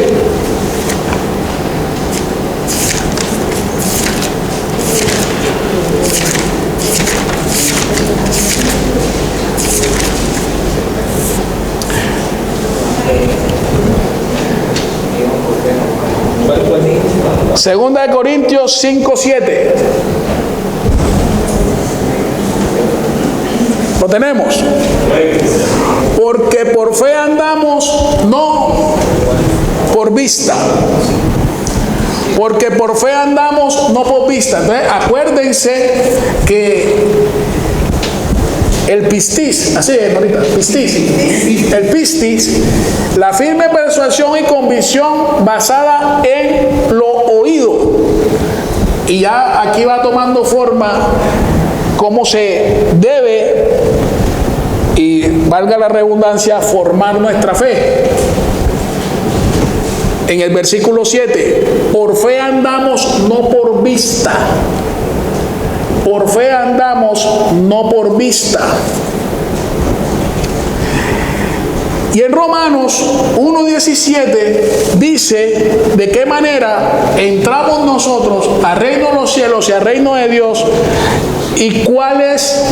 Segunda de Corintios 5, 7. ¿Lo tenemos? Porque por fe andamos, no por vista. Porque por fe andamos, no por vista. Entonces, acuérdense que el pistis, así es, ahorita, pistis, el pistis, la firme persuasión y convicción basada en lo oído. Y ya aquí va tomando forma cómo se debe, y valga la redundancia, formar nuestra fe. En el versículo 7, por fe andamos, no por vista. Por fe andamos, no por vista. Y en Romanos 1:17 dice de qué manera entramos nosotros al reino de los cielos y al reino de Dios, y cuál es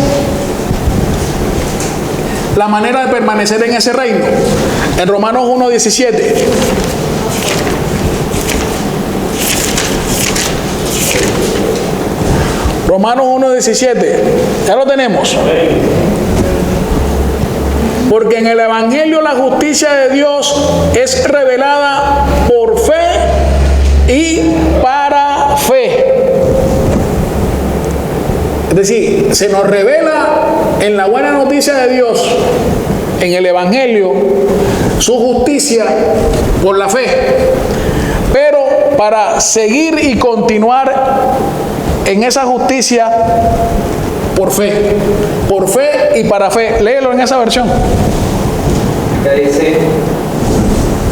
la manera de permanecer en ese reino. En Romanos 1:17. Romanos 1:17. Ya lo tenemos. Porque en el Evangelio la justicia de Dios es revelada por fe y para fe. Es decir, se nos revela en la buena noticia de Dios, en el Evangelio, su justicia por la fe. Pero para seguir y continuar en esa justicia, por fe y para fe. Léelo en esa versión. Acá dice: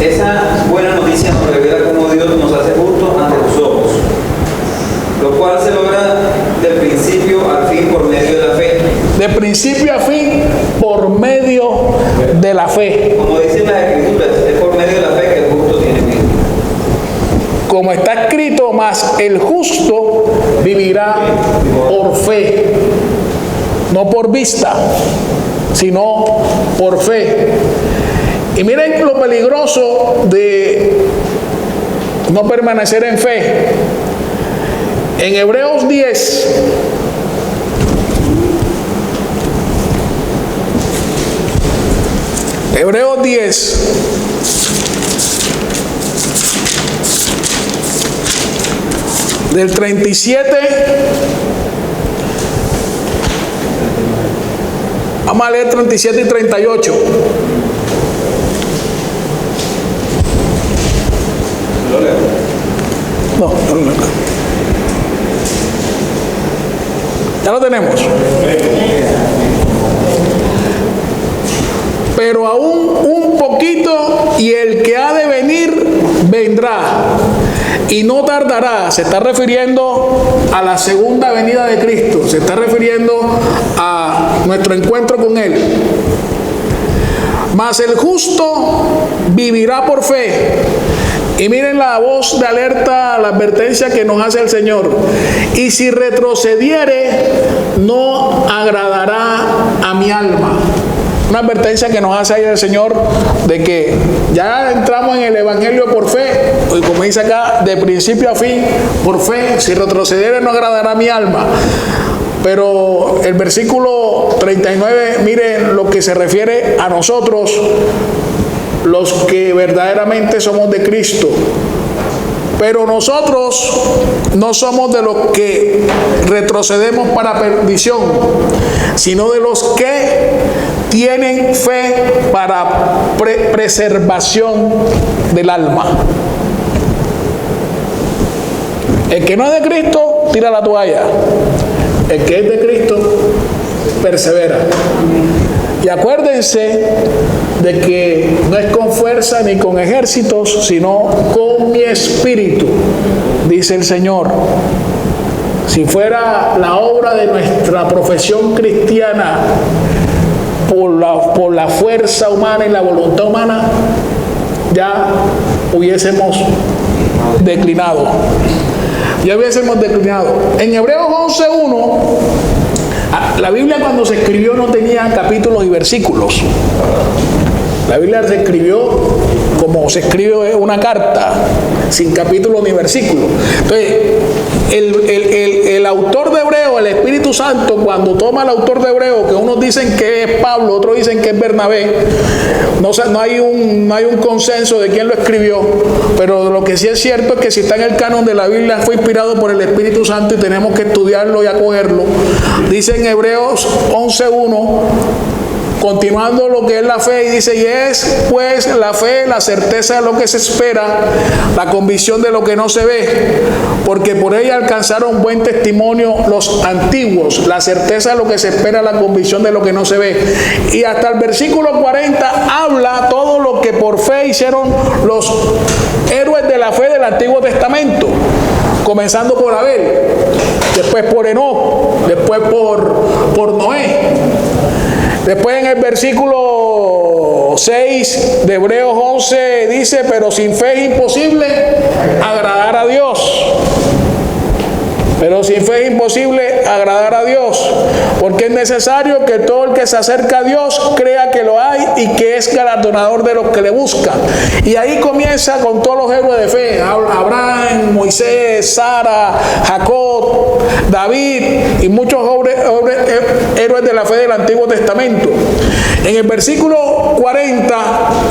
esa buena noticia nos revela cómo Dios nos hace justos ante sus ojos, lo cual se logra de principio a fin por medio de la fe. De principio a fin por medio de la fe. Como dicen las Escrituras, es por medio de la fe que el justo tiene vida. Como está escrito, mas el justo vivirá por fe, no por vista, sino por fe. Y miren lo peligroso de no permanecer en fe. En Hebreos 10, Hebreos 10. Del 37. Vamos a leer 37 y 38. No. Ya lo tenemos. Pero aún un poquito y el que ha de venir vendrá y no tardará. Se está refiriendo a la segunda venida de Cristo. Se está refiriendo a nuestro encuentro con Él. Mas el justo vivirá por fe. Y miren la voz de alerta, la advertencia que nos hace el Señor. Y si retrocediere, no agradará a mi alma. Una advertencia que nos hace ahí el Señor de que ya entramos en el Evangelio por fe, y como dice acá, de principio a fin, por fe. Si retrocediere, no agradará a mi alma. Pero el versículo 39, miren lo que se refiere a nosotros, los que verdaderamente somos de Cristo. Pero nosotros no somos de los que retrocedemos para perdición, sino de los que tienen fe para preservación del alma. El que no es de Cristo, tira la toalla. El que es de Cristo, persevera. Y acuérdense de que no es con fuerza ni con ejércitos, sino con mi espíritu, dice el Señor. Si fuera la obra de nuestra profesión cristiana por la fuerza humana y la voluntad humana, ya hubiésemos declinado. En Hebreos 11:1, la Biblia cuando se escribió no tenía capítulos y versículos. La Biblia se escribió como se escribe una carta, sin capítulos ni versículos. Entonces, el autor de Hebreo, el Espíritu Santo, cuando toma el autor de Hebreo, que unos dicen que es Pablo, otros dicen que es Bernabé, no hay un consenso de quién lo escribió, pero lo que sí es cierto es que si está en el canon de la Biblia, fue inspirado por el Espíritu Santo y tenemos que estudiarlo y acogerlo. Dice en Hebreos 11:1, continuando lo que es la fe, y dice: y es pues la fe la certeza de lo que se espera, la convicción de lo que no se ve, porque por ella alcanzaron buen testimonio los antiguos. La certeza de lo que se espera, la convicción de lo que no se ve. Y hasta el versículo 40 habla todo lo que por fe hicieron los héroes de la fe del Antiguo Testamento, comenzando por Abel, después por Enoc, después por Noé. Después en el versículo 6 de Hebreos 11 dice: pero sin fe es imposible agradar a Dios. Pero sin fe es imposible agradar a Dios, porque es necesario que todo el que se acerca a Dios crea que lo hay y que es galardonador de los que le buscan. Y ahí comienza con todos los héroes de fe: Abraham, Moisés, Sara, Jacob, David y muchos héroes de la fe del Antiguo Testamento. En el versículo 40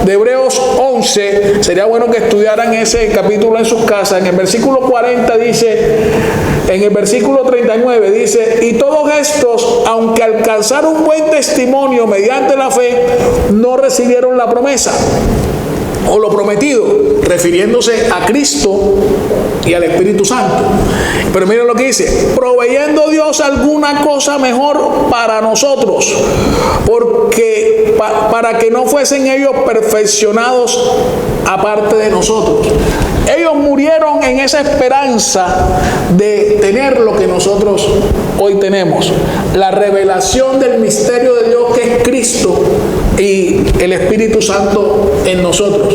de Hebreos 11, sería bueno que estudiaran ese capítulo en sus casas. En el versículo 40 dice, en el versículo 39 dice: y todos estos, aunque alcanzaron un buen testimonio mediante la fe, no recibieron la promesa o lo prometido, refiriéndose a Cristo y al Espíritu Santo. Pero miren lo que dice: proveyendo Dios alguna cosa mejor para nosotros, porque para que no fuesen ellos perfeccionados aparte de nosotros. Ellos murieron en esa esperanza de tener lo que nosotros hoy tenemos, la revelación del misterio de Dios, que es Cristo y el Espíritu Santo en nosotros.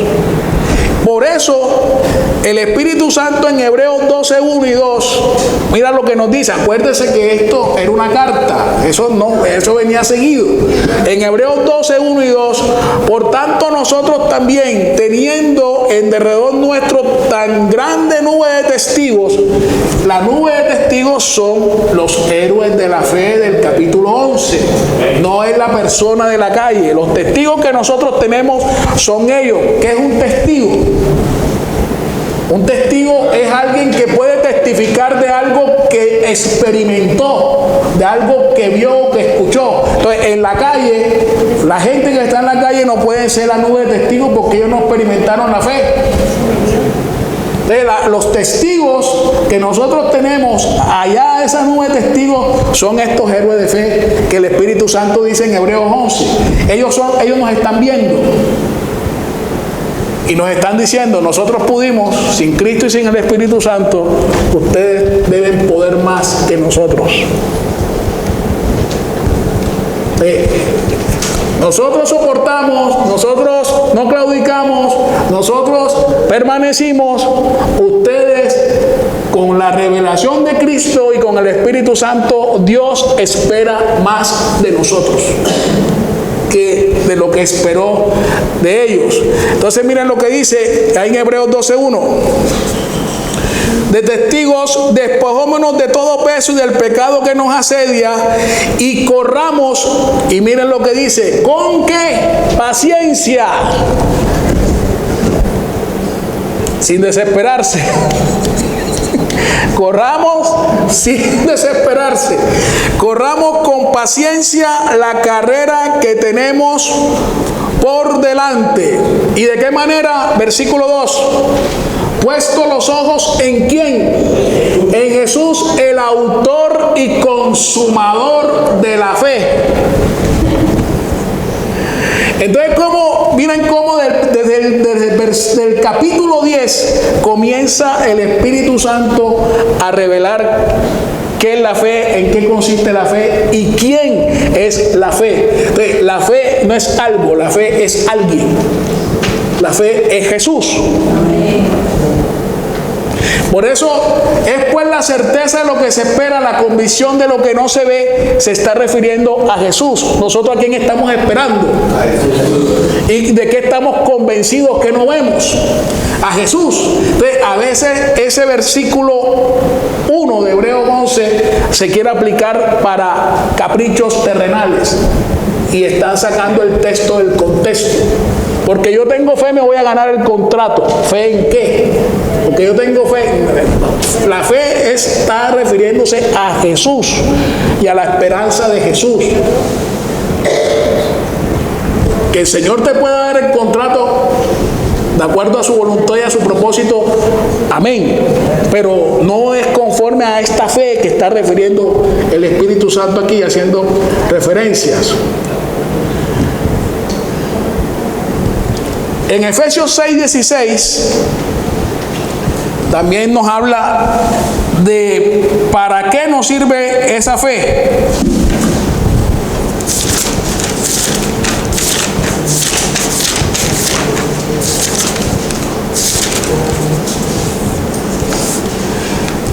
Por eso el Espíritu Santo en Hebreos 12, 1 y 2, mira lo que nos dice. Acuérdese que esto era una carta, eso venía seguido. En Hebreos 12, 1 y 2, por tanto nosotros también, teniendo en derredor nuestro tan grande nube de testigos, la nube de testigos son los héroes de la fe del capítulo 11, no es la persona de la calle. Los testigos que nosotros tenemos son ellos. ¿Qué es un testigo? Un testigo es alguien que puede testificar de algo que experimentó, de algo que vio, que escuchó. Entonces, en la calle, la gente que está en la calle no puede ser la nube de testigos porque ellos no experimentaron la fe. Los testigos que nosotros tenemos allá, esa nube de testigos, son estos héroes de fe que el Espíritu Santo dice en Hebreos 11. Ellos nos están viendo y nos están diciendo: nosotros pudimos, sin Cristo y sin el Espíritu Santo, ustedes deben poder más que nosotros. Nosotros soportamos, nosotros no claudicamos, nosotros permanecimos. Ustedes, con la revelación de Cristo y con el Espíritu Santo, Dios espera más de nosotros que de lo que esperó de ellos. Entonces miren lo que dice ahí en Hebreos 12:1. De testigos, despojémonos de todo peso y del pecado que nos asedia y corramos, y miren lo que dice, ¿con qué? Paciencia, sin desesperarse. Corramos sin desesperarse. Corramos con paciencia la carrera que tenemos por delante. ¿Y de qué manera? Versículo 2. Puesto los ojos ¿en quién? En Jesús, el autor y consumador de la fe. Entonces, miren cómo desde el capítulo 10 comienza el Espíritu Santo a revelar qué es la fe, en qué consiste la fe y quién es la fe. Entonces, la fe no es algo, la fe es alguien. La fe es Jesús. Por eso es pues la certeza de lo que se espera, la convicción de lo que no se ve, se está refiriendo a Jesús. Nosotros ¿a quién estamos esperando? ¿Y de qué estamos convencidos que no vemos? A Jesús. Entonces, a veces ese versículo 1 de Hebreos 11 se quiere aplicar para caprichos terrenales y están sacando el texto del contexto. Porque yo tengo fe, me voy a ganar el contrato. ¿Fe en qué? Porque yo tengo fe. La fe está refiriéndose a Jesús y a la esperanza de Jesús. Que el Señor te pueda dar el contrato de acuerdo a su voluntad y a su propósito. Amén. Pero no es conforme a esta fe que está refiriendo el Espíritu Santo aquí, haciendo referencias. En Efesios 6:16 también nos habla de para qué nos sirve esa fe.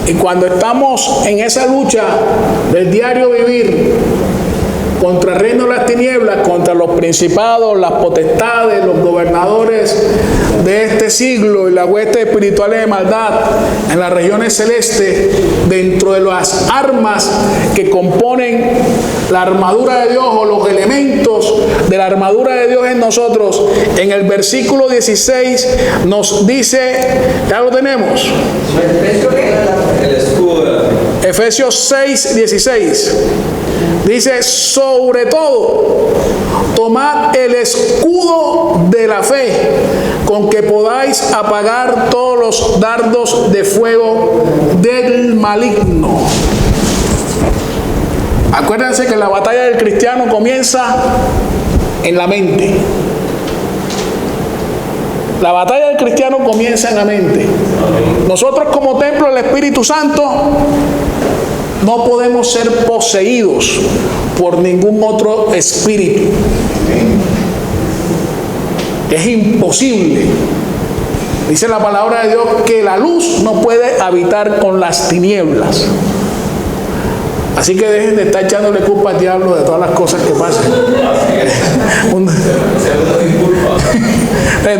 Y cuando estamos en esa lucha del diario vivir contra el reino de las tinieblas, contra los principados, las potestades, los gobernadores de este siglo y las huestes espirituales de maldad en las regiones celestes, dentro de las armas que componen la armadura de Dios o los elementos de la armadura de Dios en nosotros, en el versículo 16 nos dice, ya lo tenemos, el escudo de la fe. Efesios 6:16 dice: sobre todo, tomad el escudo de la fe, con que podáis apagar todos los dardos de fuego del maligno. Acuérdense que la batalla del cristiano comienza en la mente. La batalla del cristiano comienza en la mente. Nosotros, como templo del Espíritu Santo, no podemos ser poseídos por ningún otro espíritu. Es imposible. Dice la palabra de Dios que la luz no puede habitar con las tinieblas. Así que dejen de estar echándole culpa al diablo de todas las cosas que pasan.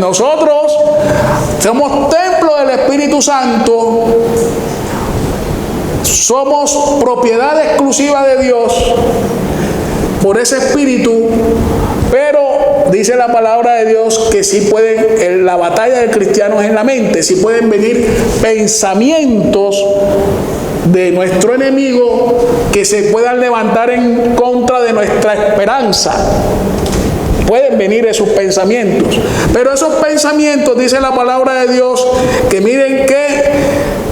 Nosotros somos templo del Espíritu Santo, somos propiedad exclusiva de Dios por ese Espíritu, pero dice la palabra de Dios que sí pueden, la batalla del cristiano es en la mente, sí pueden venir pensamientos de nuestro enemigo que se puedan levantar en contra de nuestra esperanza. Pueden venir esos pensamientos, pero esos pensamientos, dice la palabra de Dios, que miren que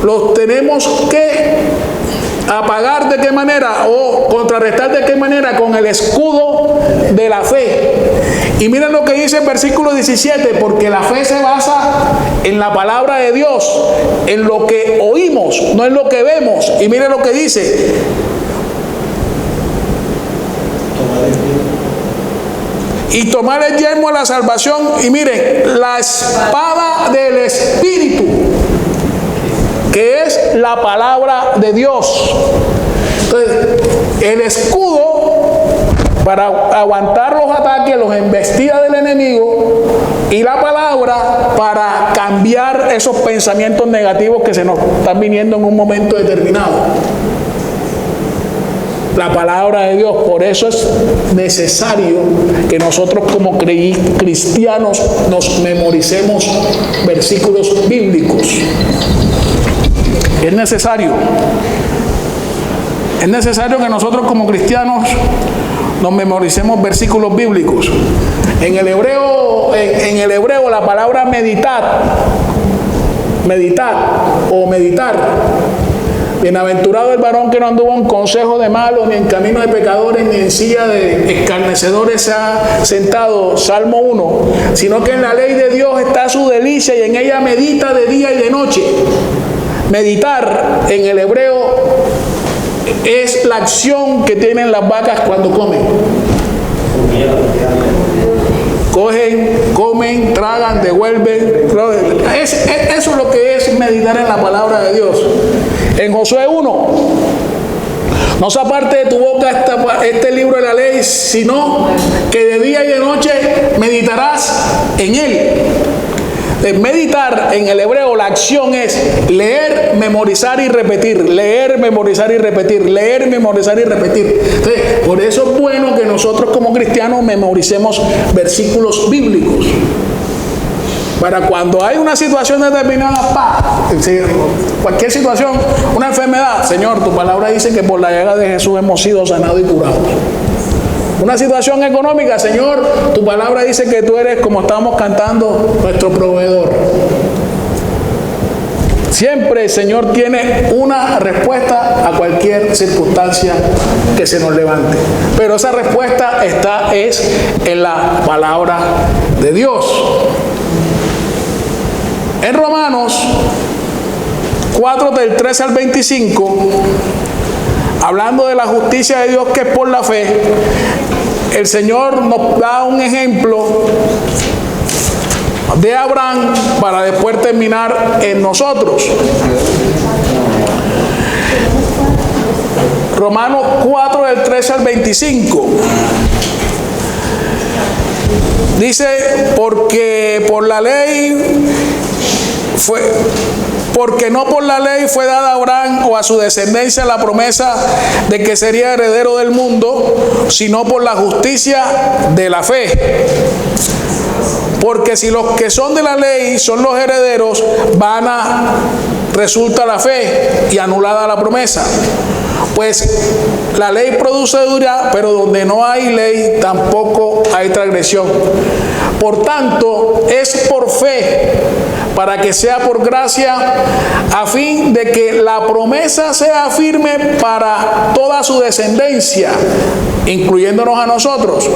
los tenemos que apagar de qué manera o contrarrestar de qué manera, con el escudo de la fe. Y miren lo que dice el versículo 17, porque la fe se basa en la palabra de Dios, en lo que oímos, no en lo que vemos. Y miren lo que dice: y tomar el yelmo de la salvación, y miren, la espada del Espíritu, que es la palabra de Dios. Entonces, el escudo para aguantar los ataques, las embestidas del enemigo, y la palabra para cambiar esos pensamientos negativos que se nos están viniendo en un momento determinado. La palabra de Dios. Por eso es necesario que nosotros como cristianos nos memoricemos versículos bíblicos. Es necesario que nosotros como cristianos nos memoricemos versículos bíblicos. En el hebreo la palabra meditar o meditar. Bienaventurado el varón que no anduvo en consejo de malos, ni en camino de pecadores, ni en silla de escarnecedores se ha sentado, Salmo 1, sino que en la ley de Dios está su delicia y en ella medita de día y de noche. Meditar en el hebreo es la acción que tienen las vacas cuando comen. Cogen, comen, tragan, devuelven. Eso es lo que es meditar en la palabra de Dios. En Josué 1, no se aparte de tu boca este libro de la ley, sino que de día y de noche meditarás en él. Meditar en el hebreo, la acción es leer, memorizar y repetir, leer, memorizar y repetir, leer, memorizar y repetir. Entonces, por eso es bueno que nosotros como cristianos memoricemos versículos bíblicos. Para cuando hay una situación determinada, cualquier situación, una enfermedad, Señor, tu palabra dice que por la llaga de Jesús hemos sido sanados y curados. Una situación económica, Señor, tu palabra dice que tú eres, como estábamos cantando, nuestro proveedor. Siempre el Señor tiene una respuesta a cualquier circunstancia que se nos levante. Pero esa respuesta es en la palabra de Dios. En Romanos 4, del 13 al 25, hablando de la justicia de Dios que es por la fe, el Señor nos da un ejemplo de Abraham para después terminar en nosotros. Romanos 4, del 13 al 25. Dice, porque no por la ley fue dada a Abraham o a su descendencia la promesa de que sería heredero del mundo, sino por la justicia de la fe. Porque si los que son de la ley son los herederos, vana resulta la fe y anulada la promesa. Pues la ley produce dura, pero donde no hay ley tampoco hay transgresión. Por tanto, es por fe, para que sea por gracia, a fin de que la promesa sea firme para toda su descendencia, incluyéndonos a nosotros,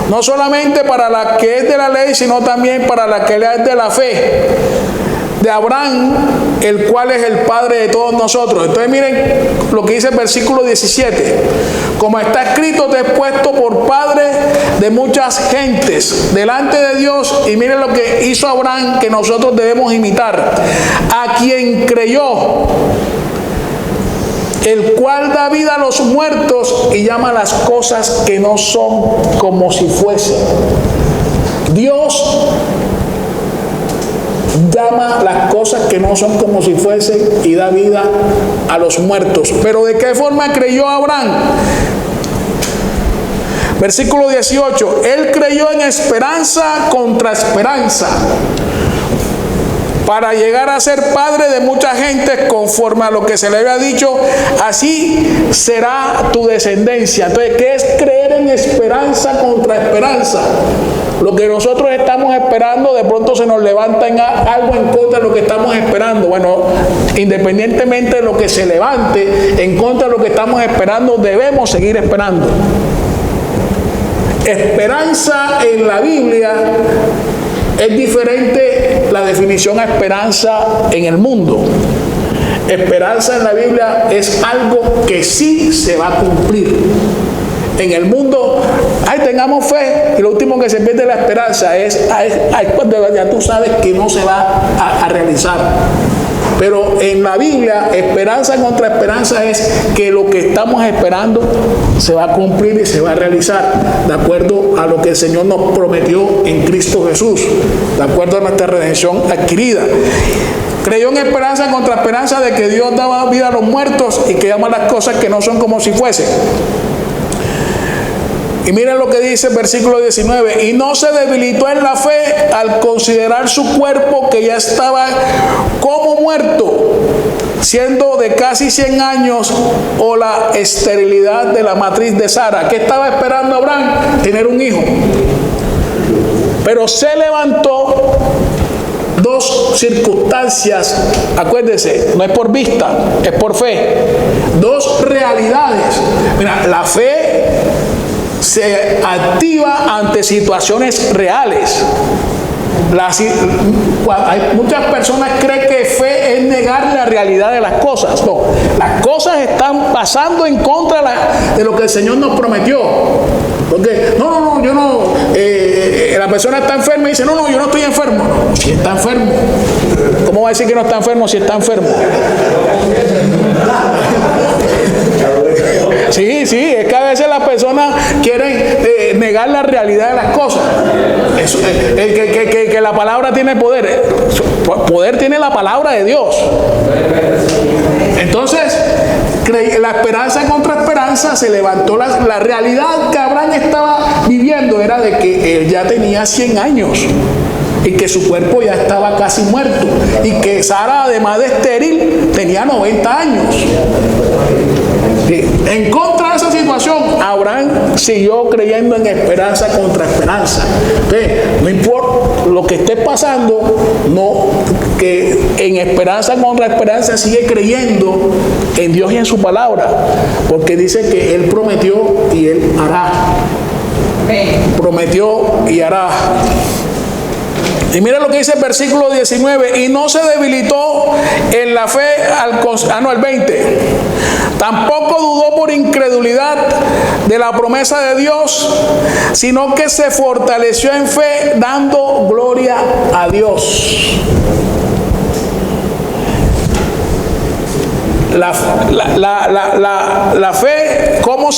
no solamente para la que es de la ley, sino también para la que es de la fe, de Abraham, el cual es el padre de todos nosotros. Entonces miren lo que dice el versículo 17. Como está escrito, te he puesto por padre de muchas gentes delante de Dios. Y miren lo que hizo Abraham, que nosotros debemos imitar. A quien creyó, el cual da vida a los muertos y llama las cosas que no son como si fuesen. Dios llama las cosas que no son como si fuesen y da vida a los muertos. Pero ¿de qué forma creyó Abraham? Versículo 18. Él creyó en esperanza contra esperanza, para llegar a ser padre de mucha gente, conforme a lo que se le había dicho, así será tu descendencia. Entonces, ¿qué es creer en esperanza contra esperanza? Lo que nosotros estamos esperando, de pronto se nos levanta algo en contra de lo que estamos esperando. Bueno, independientemente de lo que se levante en contra de lo que estamos esperando, debemos seguir esperando. Esperanza en la Biblia es diferente la definición a esperanza en el mundo. Esperanza en la Biblia es algo que sí se va a cumplir. En el mundo, tengamos fe, y lo último que se pierde la esperanza es cuando ya tú sabes que no se va a realizar. Pero en la Biblia, esperanza contra esperanza es que lo que estamos esperando se va a cumplir y se va a realizar de acuerdo a lo que el Señor nos prometió en Cristo Jesús, de acuerdo a nuestra redención adquirida. Creyó en esperanza contra esperanza de que Dios daba vida a los muertos y que llama las cosas que no son como si fuesen. Y miren lo que dice el versículo 19. Y no se debilitó en la fe al considerar su cuerpo, que ya estaba como muerto, siendo de casi 100 años, o la esterilidad de la matriz de Sara. ¿Qué estaba esperando Abraham? Tener un hijo. Pero se levantó dos circunstancias, acuérdense, no es por vista, es por fe. Dos realidades. Mira, la fe se activa ante situaciones reales. Muchas personas creen que fe es negar la realidad de las cosas. No, las cosas están pasando en contra de lo que el Señor nos prometió. Porque yo no, la persona está enferma y dice, no, yo no estoy enfermo. No, si está enfermo, ¿cómo va a decir que no está enfermo si está enfermo? Sí, es que a veces las personas quieren negar la realidad de las cosas. Que la palabra tiene poder. Poder tiene la palabra de Dios. Entonces, la esperanza contra esperanza se levantó. La realidad que Abraham estaba viviendo era de que él ya tenía 100 años. Y que su cuerpo ya estaba casi muerto. Y que Sara, además de estéril, tenía 90 años. En contra de esa situación, Abraham siguió creyendo en esperanza contra esperanza. No importa lo que esté pasando, que en esperanza contra esperanza sigue creyendo en Dios y en su palabra, porque dice que Él prometió y Él hará. Prometió y hará. Y mira lo que dice el versículo 19. Y no se debilitó en la fe al 20. Tampoco dudó por incredulidad de la promesa de Dios, sino que se fortaleció en fe, dando gloria a Dios. La fe, ¿cómo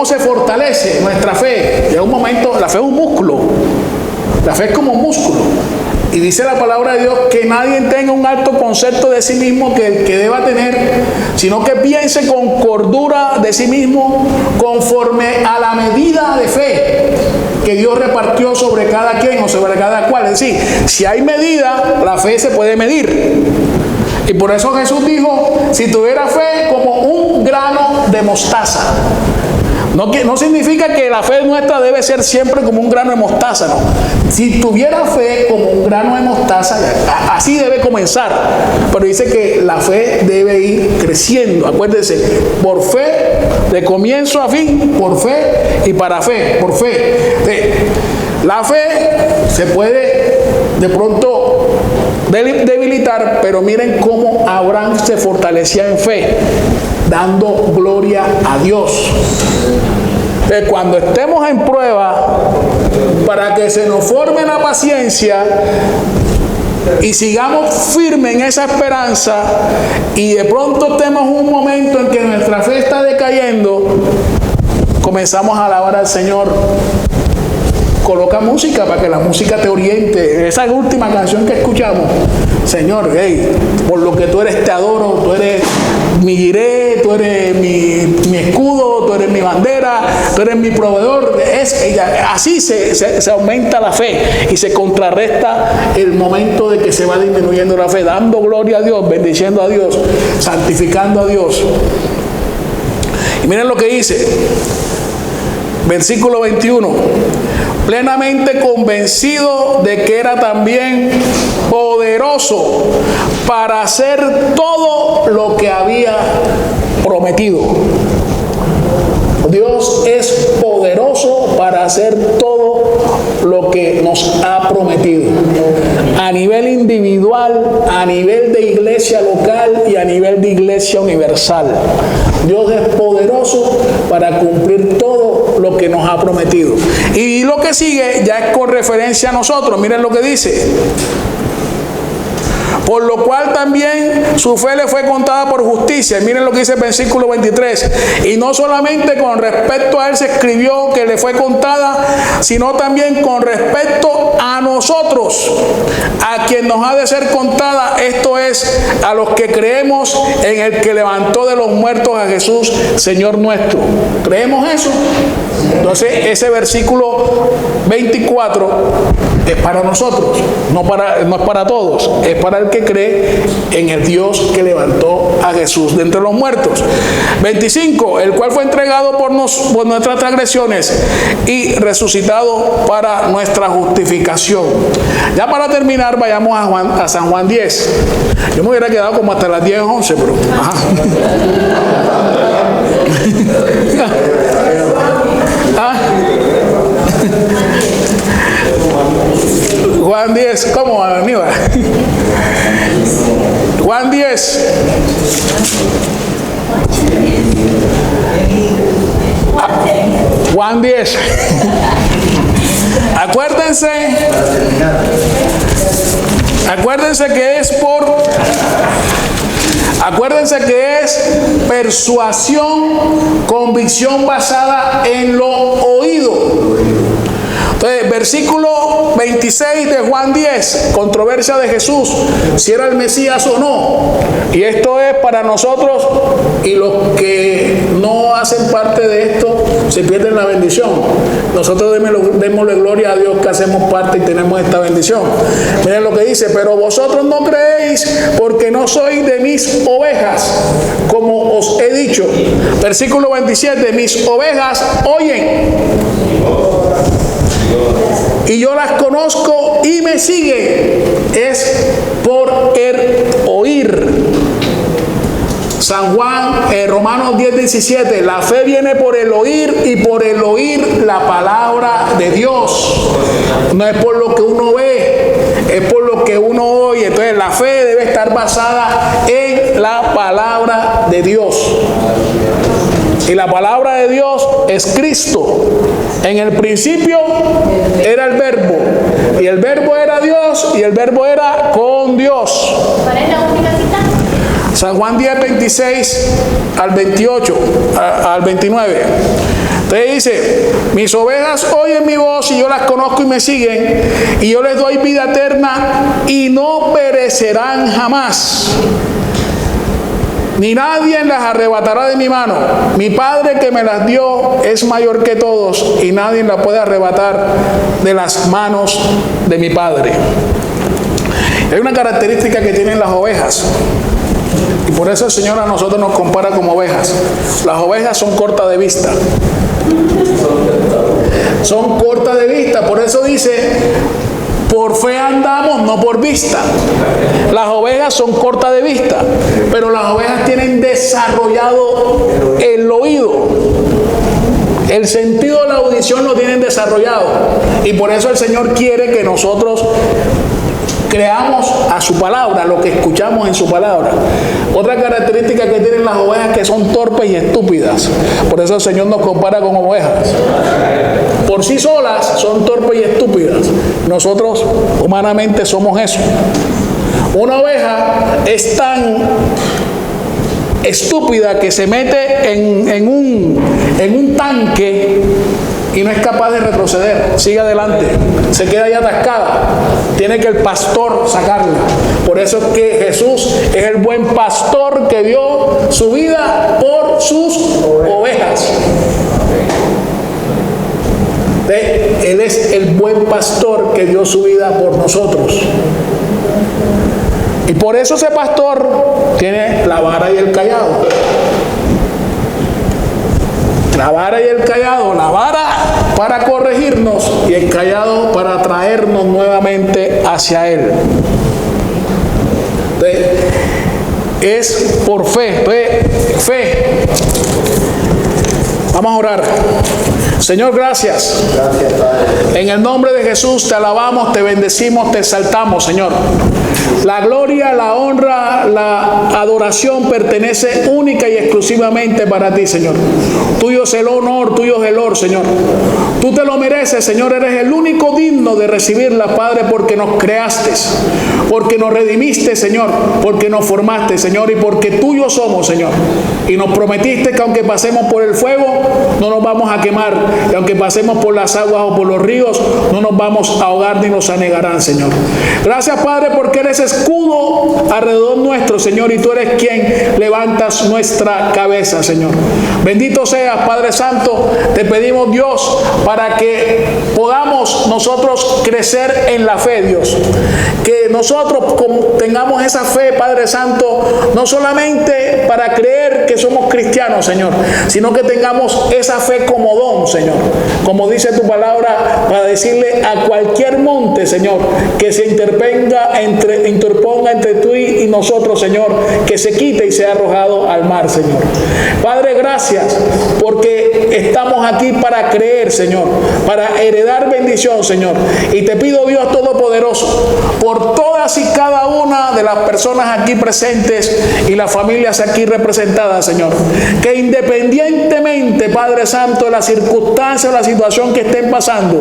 se fortalece nuestra fe? En un momento, la fe es un músculo. La fe es como un músculo. Y dice la palabra de Dios que nadie tenga un alto concepto de sí mismo que deba tener, sino que piense con cordura de sí mismo, conforme a la medida de fe que Dios repartió sobre cada quien o sobre cada cual. Es decir, si hay medida, la fe se puede medir. Y por eso Jesús dijo, si tuviera fe como un grano de mostaza. No significa que la fe nuestra debe ser siempre como un grano de mostaza, no. Si tuviera fe como un grano de mostaza, así debe comenzar. Pero dice que la fe debe ir creciendo. Acuérdense, por fe, de comienzo a fin, por fe y para fe, por fe. La fe se puede de pronto debilitar, pero miren cómo Abraham se fortalecía en fe, dando gloria a Dios. Cuando estemos en prueba, para que se nos forme la paciencia y sigamos firmes en esa esperanza, y de pronto estemos en un momento en que nuestra fe está decayendo, comenzamos a alabar al Señor. Coloca música para que la música te oriente. Esa última canción que escuchamos, Señor, hey, por lo que tú eres te adoro, tú eres mi jiré, tú eres mi escudo, tú eres mi bandera, tú eres mi proveedor. Así se aumenta la fe y se contrarresta el momento de que se va disminuyendo la fe, dando gloria a Dios, bendiciendo a Dios, santificando a Dios. Y miren lo que dice, versículo 21. Plenamente convencido de que era también poderoso para hacer todo lo que había prometido. Dios es poderoso para hacer todo lo que nos ha prometido. A nivel individual, a nivel de iglesia local y a nivel de iglesia universal. Dios es poderoso para cumplir todo lo que nos ha prometido. Y lo que sigue ya es con referencia a nosotros. Miren lo que dice. Por lo cual también su fe le fue contada por justicia. Y miren lo que dice el versículo 23. Y no solamente con respecto a él se escribió que le fue contada, sino también con respecto a nosotros, a quien nos ha de ser contada. Esto es, a los que creemos en el que levantó de los muertos a Jesús, Señor nuestro. ¿Creemos eso? Entonces ese versículo 24 es para nosotros, no es para todos, es para el que cree en el Dios que levantó a Jesús de entre los muertos. 25, el cual fue entregado por nuestras transgresiones y resucitado para nuestra justificación. Ya para terminar, vayamos a San Juan 10. Yo me hubiera quedado como hasta las 10 o 11, pero ajá. Juan 10, ¿cómo, Aníbal? Juan 10. Juan 10. Acuérdense que es persuasión, convicción basada en lo oído. Entonces, versículo 26 de Juan 10, controversia de Jesús, si era el Mesías o no. Y esto es para nosotros, y los que no hacen parte de esto se pierden la bendición. Nosotros démosle gloria a Dios que hacemos parte y tenemos esta bendición. Miren lo que dice: pero vosotros no creéis porque no sois de mis ovejas, como os he dicho. Versículo 27, mis ovejas oyen y yo las conozco y me siguen. Es por el oír. San Juan, Romanos 10:17, la fe viene por el oír y por el oír la palabra de Dios. No es por lo que uno ve, es por lo que uno oye. Entonces la fe debe estar basada en la palabra de Dios. Y la palabra de Dios es Cristo. En el principio era el Verbo, y el Verbo era Dios, y el Verbo era con Dios. ¿Cuál es la única cita? San Juan 10, 26 al 28, al 29. Entonces dice: mis ovejas oyen mi voz y yo las conozco y me siguen, y yo les doy vida eterna y no perecerán jamás, ni nadie las arrebatará de mi mano. Mi Padre que me las dio es mayor que todos, y nadie las puede arrebatar de las manos de mi Padre. Hay una característica que tienen las ovejas, y por eso el Señor a nosotros nos compara como ovejas. Las ovejas son cortas de vista. Son cortas de vista, por eso dice: por fe andamos, no por vista. Las ovejas son cortas de vista, pero las ovejas tienen desarrollado el oído. El sentido de la audición lo tienen desarrollado. Y por eso el Señor quiere que nosotros creamos a su palabra, lo que escuchamos en su palabra. Otra característica que tienen las ovejas, que son torpes y estúpidas. Por eso el Señor nos compara con ovejas. Por sí solas son torpes y estúpidas. Nosotros humanamente somos eso. Una oveja es tan estúpida que se mete en un tanque y no es capaz de retroceder, sigue adelante, se queda ahí atascada, tiene que el pastor sacarla. Por eso es que Jesús es el buen pastor que dio su vida por sus ovejas. Él es el buen pastor que dio su vida por nosotros. Y por eso ese pastor tiene la vara y el cayado. La vara y el cayado, la vara para corregirnos y el cayado para traernos nuevamente hacia Él. Entonces, es por fe. Fe. Vamos a orar. Señor, gracias. Gracias, Padre. En el nombre de Jesús te alabamos, te bendecimos, te exaltamos, Señor. La gloria, la honra, la adoración pertenece única y exclusivamente para ti, Señor. Tuyo es el honor, tuyo es el honor, Señor. Tú te lo mereces, Señor. Eres el único digno de recibirla, Padre, porque nos creaste, porque nos redimiste, Señor, porque nos formaste, Señor, y porque tuyos somos, Señor. Y nos prometiste que aunque pasemos por el fuego, no nos vamos a quemar. Y aunque pasemos por las aguas o por los ríos, no nos vamos a ahogar ni nos anegarán, Señor. Gracias, Padre, porque eres escudo alrededor nuestro, Señor, y tú eres quien levantas nuestra cabeza, Señor. Bendito seas, Padre Santo. Te pedimos, Dios, para que podamos nosotros crecer en la fe, Dios. Que nosotros tengamos esa fe, Padre Santo, no solamente para creer que somos cristianos, Señor, sino que tengamos esa fe como don, Señor. Como dice tu palabra, para decirle a cualquier monte, Señor, que se interponga entre tú y nosotros, Señor, que se quite y sea arrojado al mar, Señor. Padre, gracias, porque estamos aquí para creer, Señor, para heredar bendición, Señor. Y te pido, Dios Todopoderoso, por todas y cada una de las personas aquí presentes y las familias aquí representadas, Señor, que independientemente, Padre Santo, de la circunstancia o la situación que estén pasando,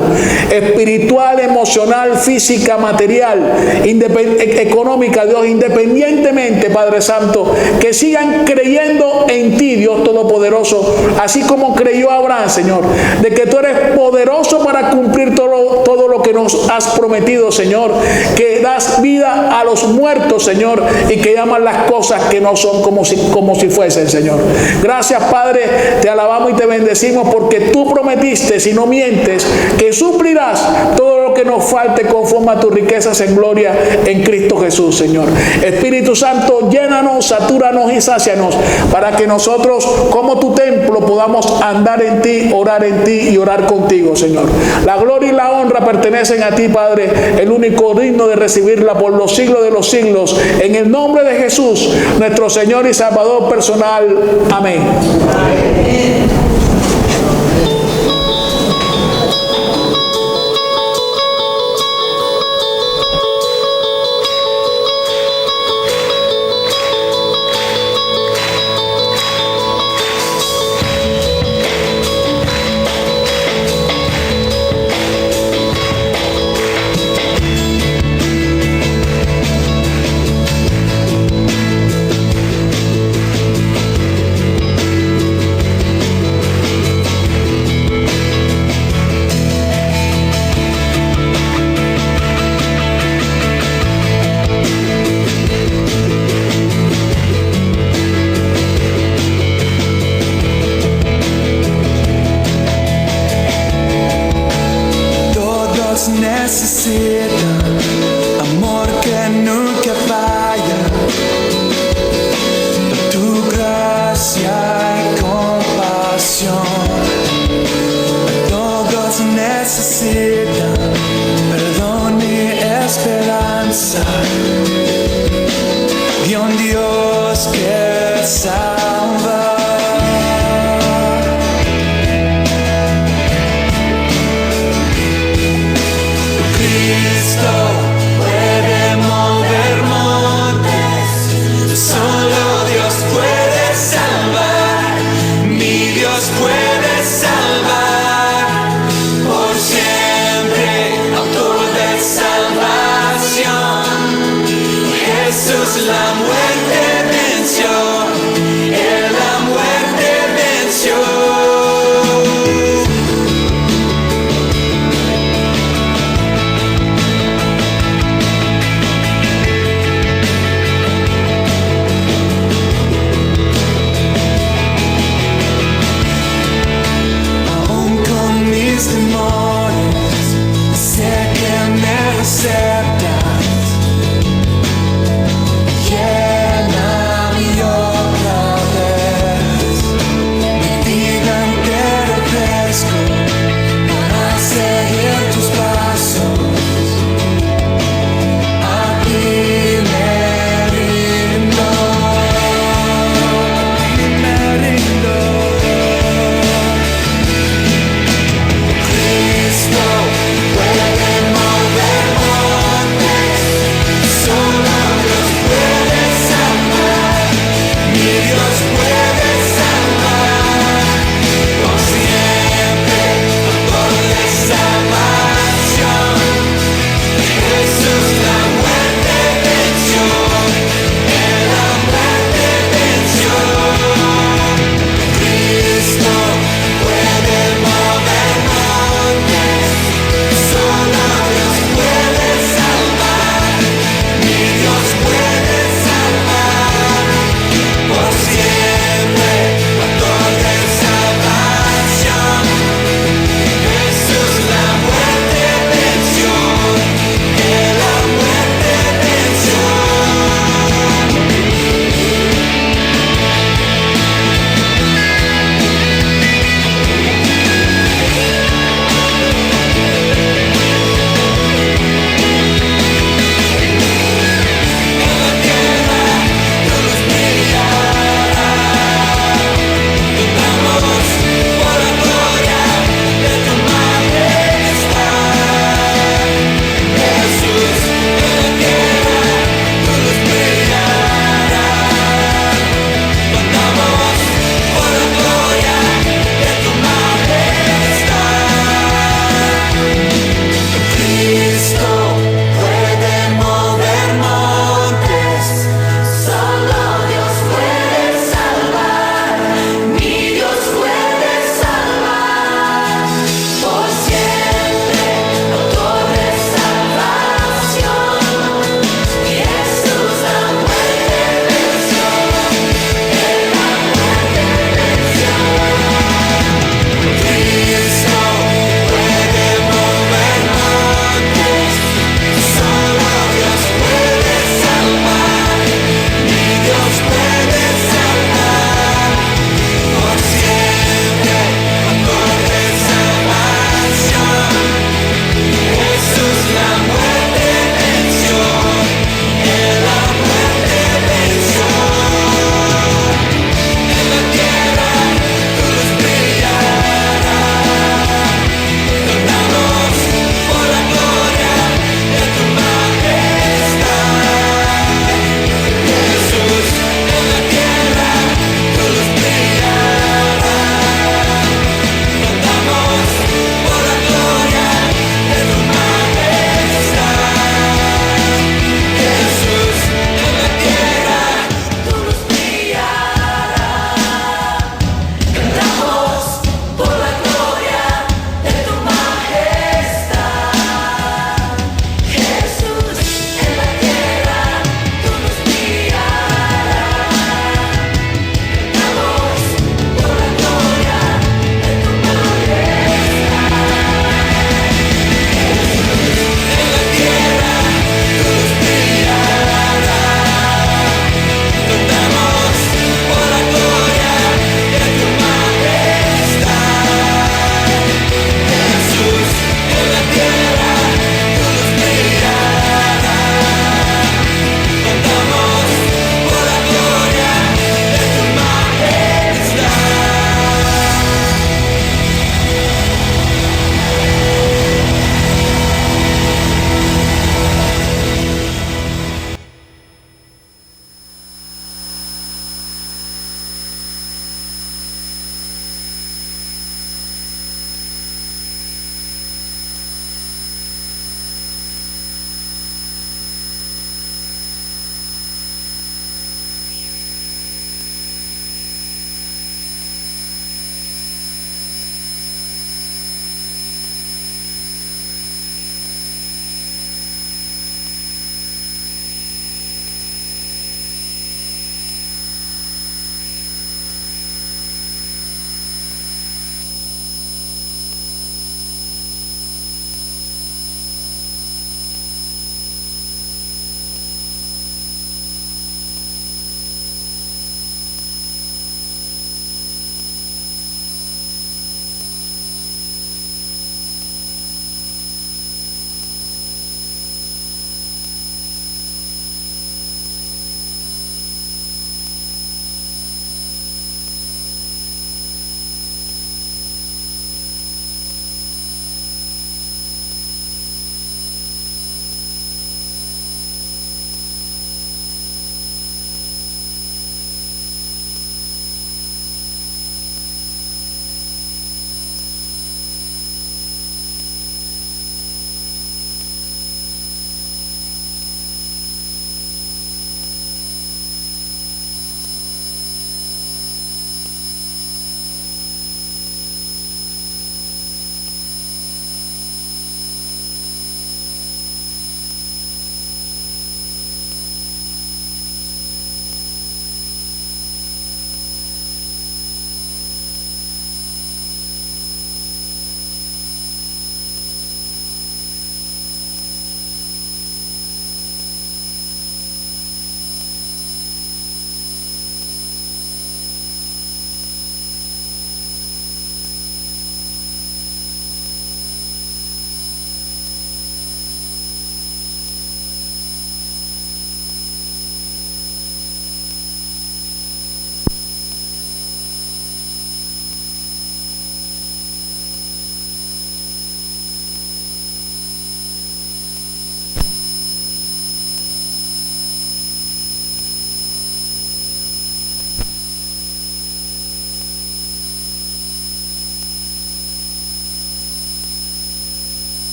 espiritual, emocional, física, material, económica, Dios, independientemente, Padre Santo, que sigan creyendo en ti, Dios Todopoderoso, así como creyó Abraham, Señor, de que tú eres poderoso para cumplir todo lo que nos has prometido, Señor, que das vida a los muertos, Señor, y que llaman las cosas que no son como si fuesen, Señor. Gracias, Padre, te alabamos y te bendecimos porque tú prometiste, si no mientes, que suplirás todo lo que nos falte conforme a tus riquezas en gloria en Cristo Jesús, Señor. Espíritu Santo, llénanos, satúranos y sácianos para que nosotros, como tu templo, podamos andar en ti, orar en ti y orar contigo, Señor. La gloria y la honra pertenecen a ti, Padre, el único digno de recibirla por los siglos de los siglos. En el nombre de Jesús, nuestro Señor y Salvador personal. Amén. Amén.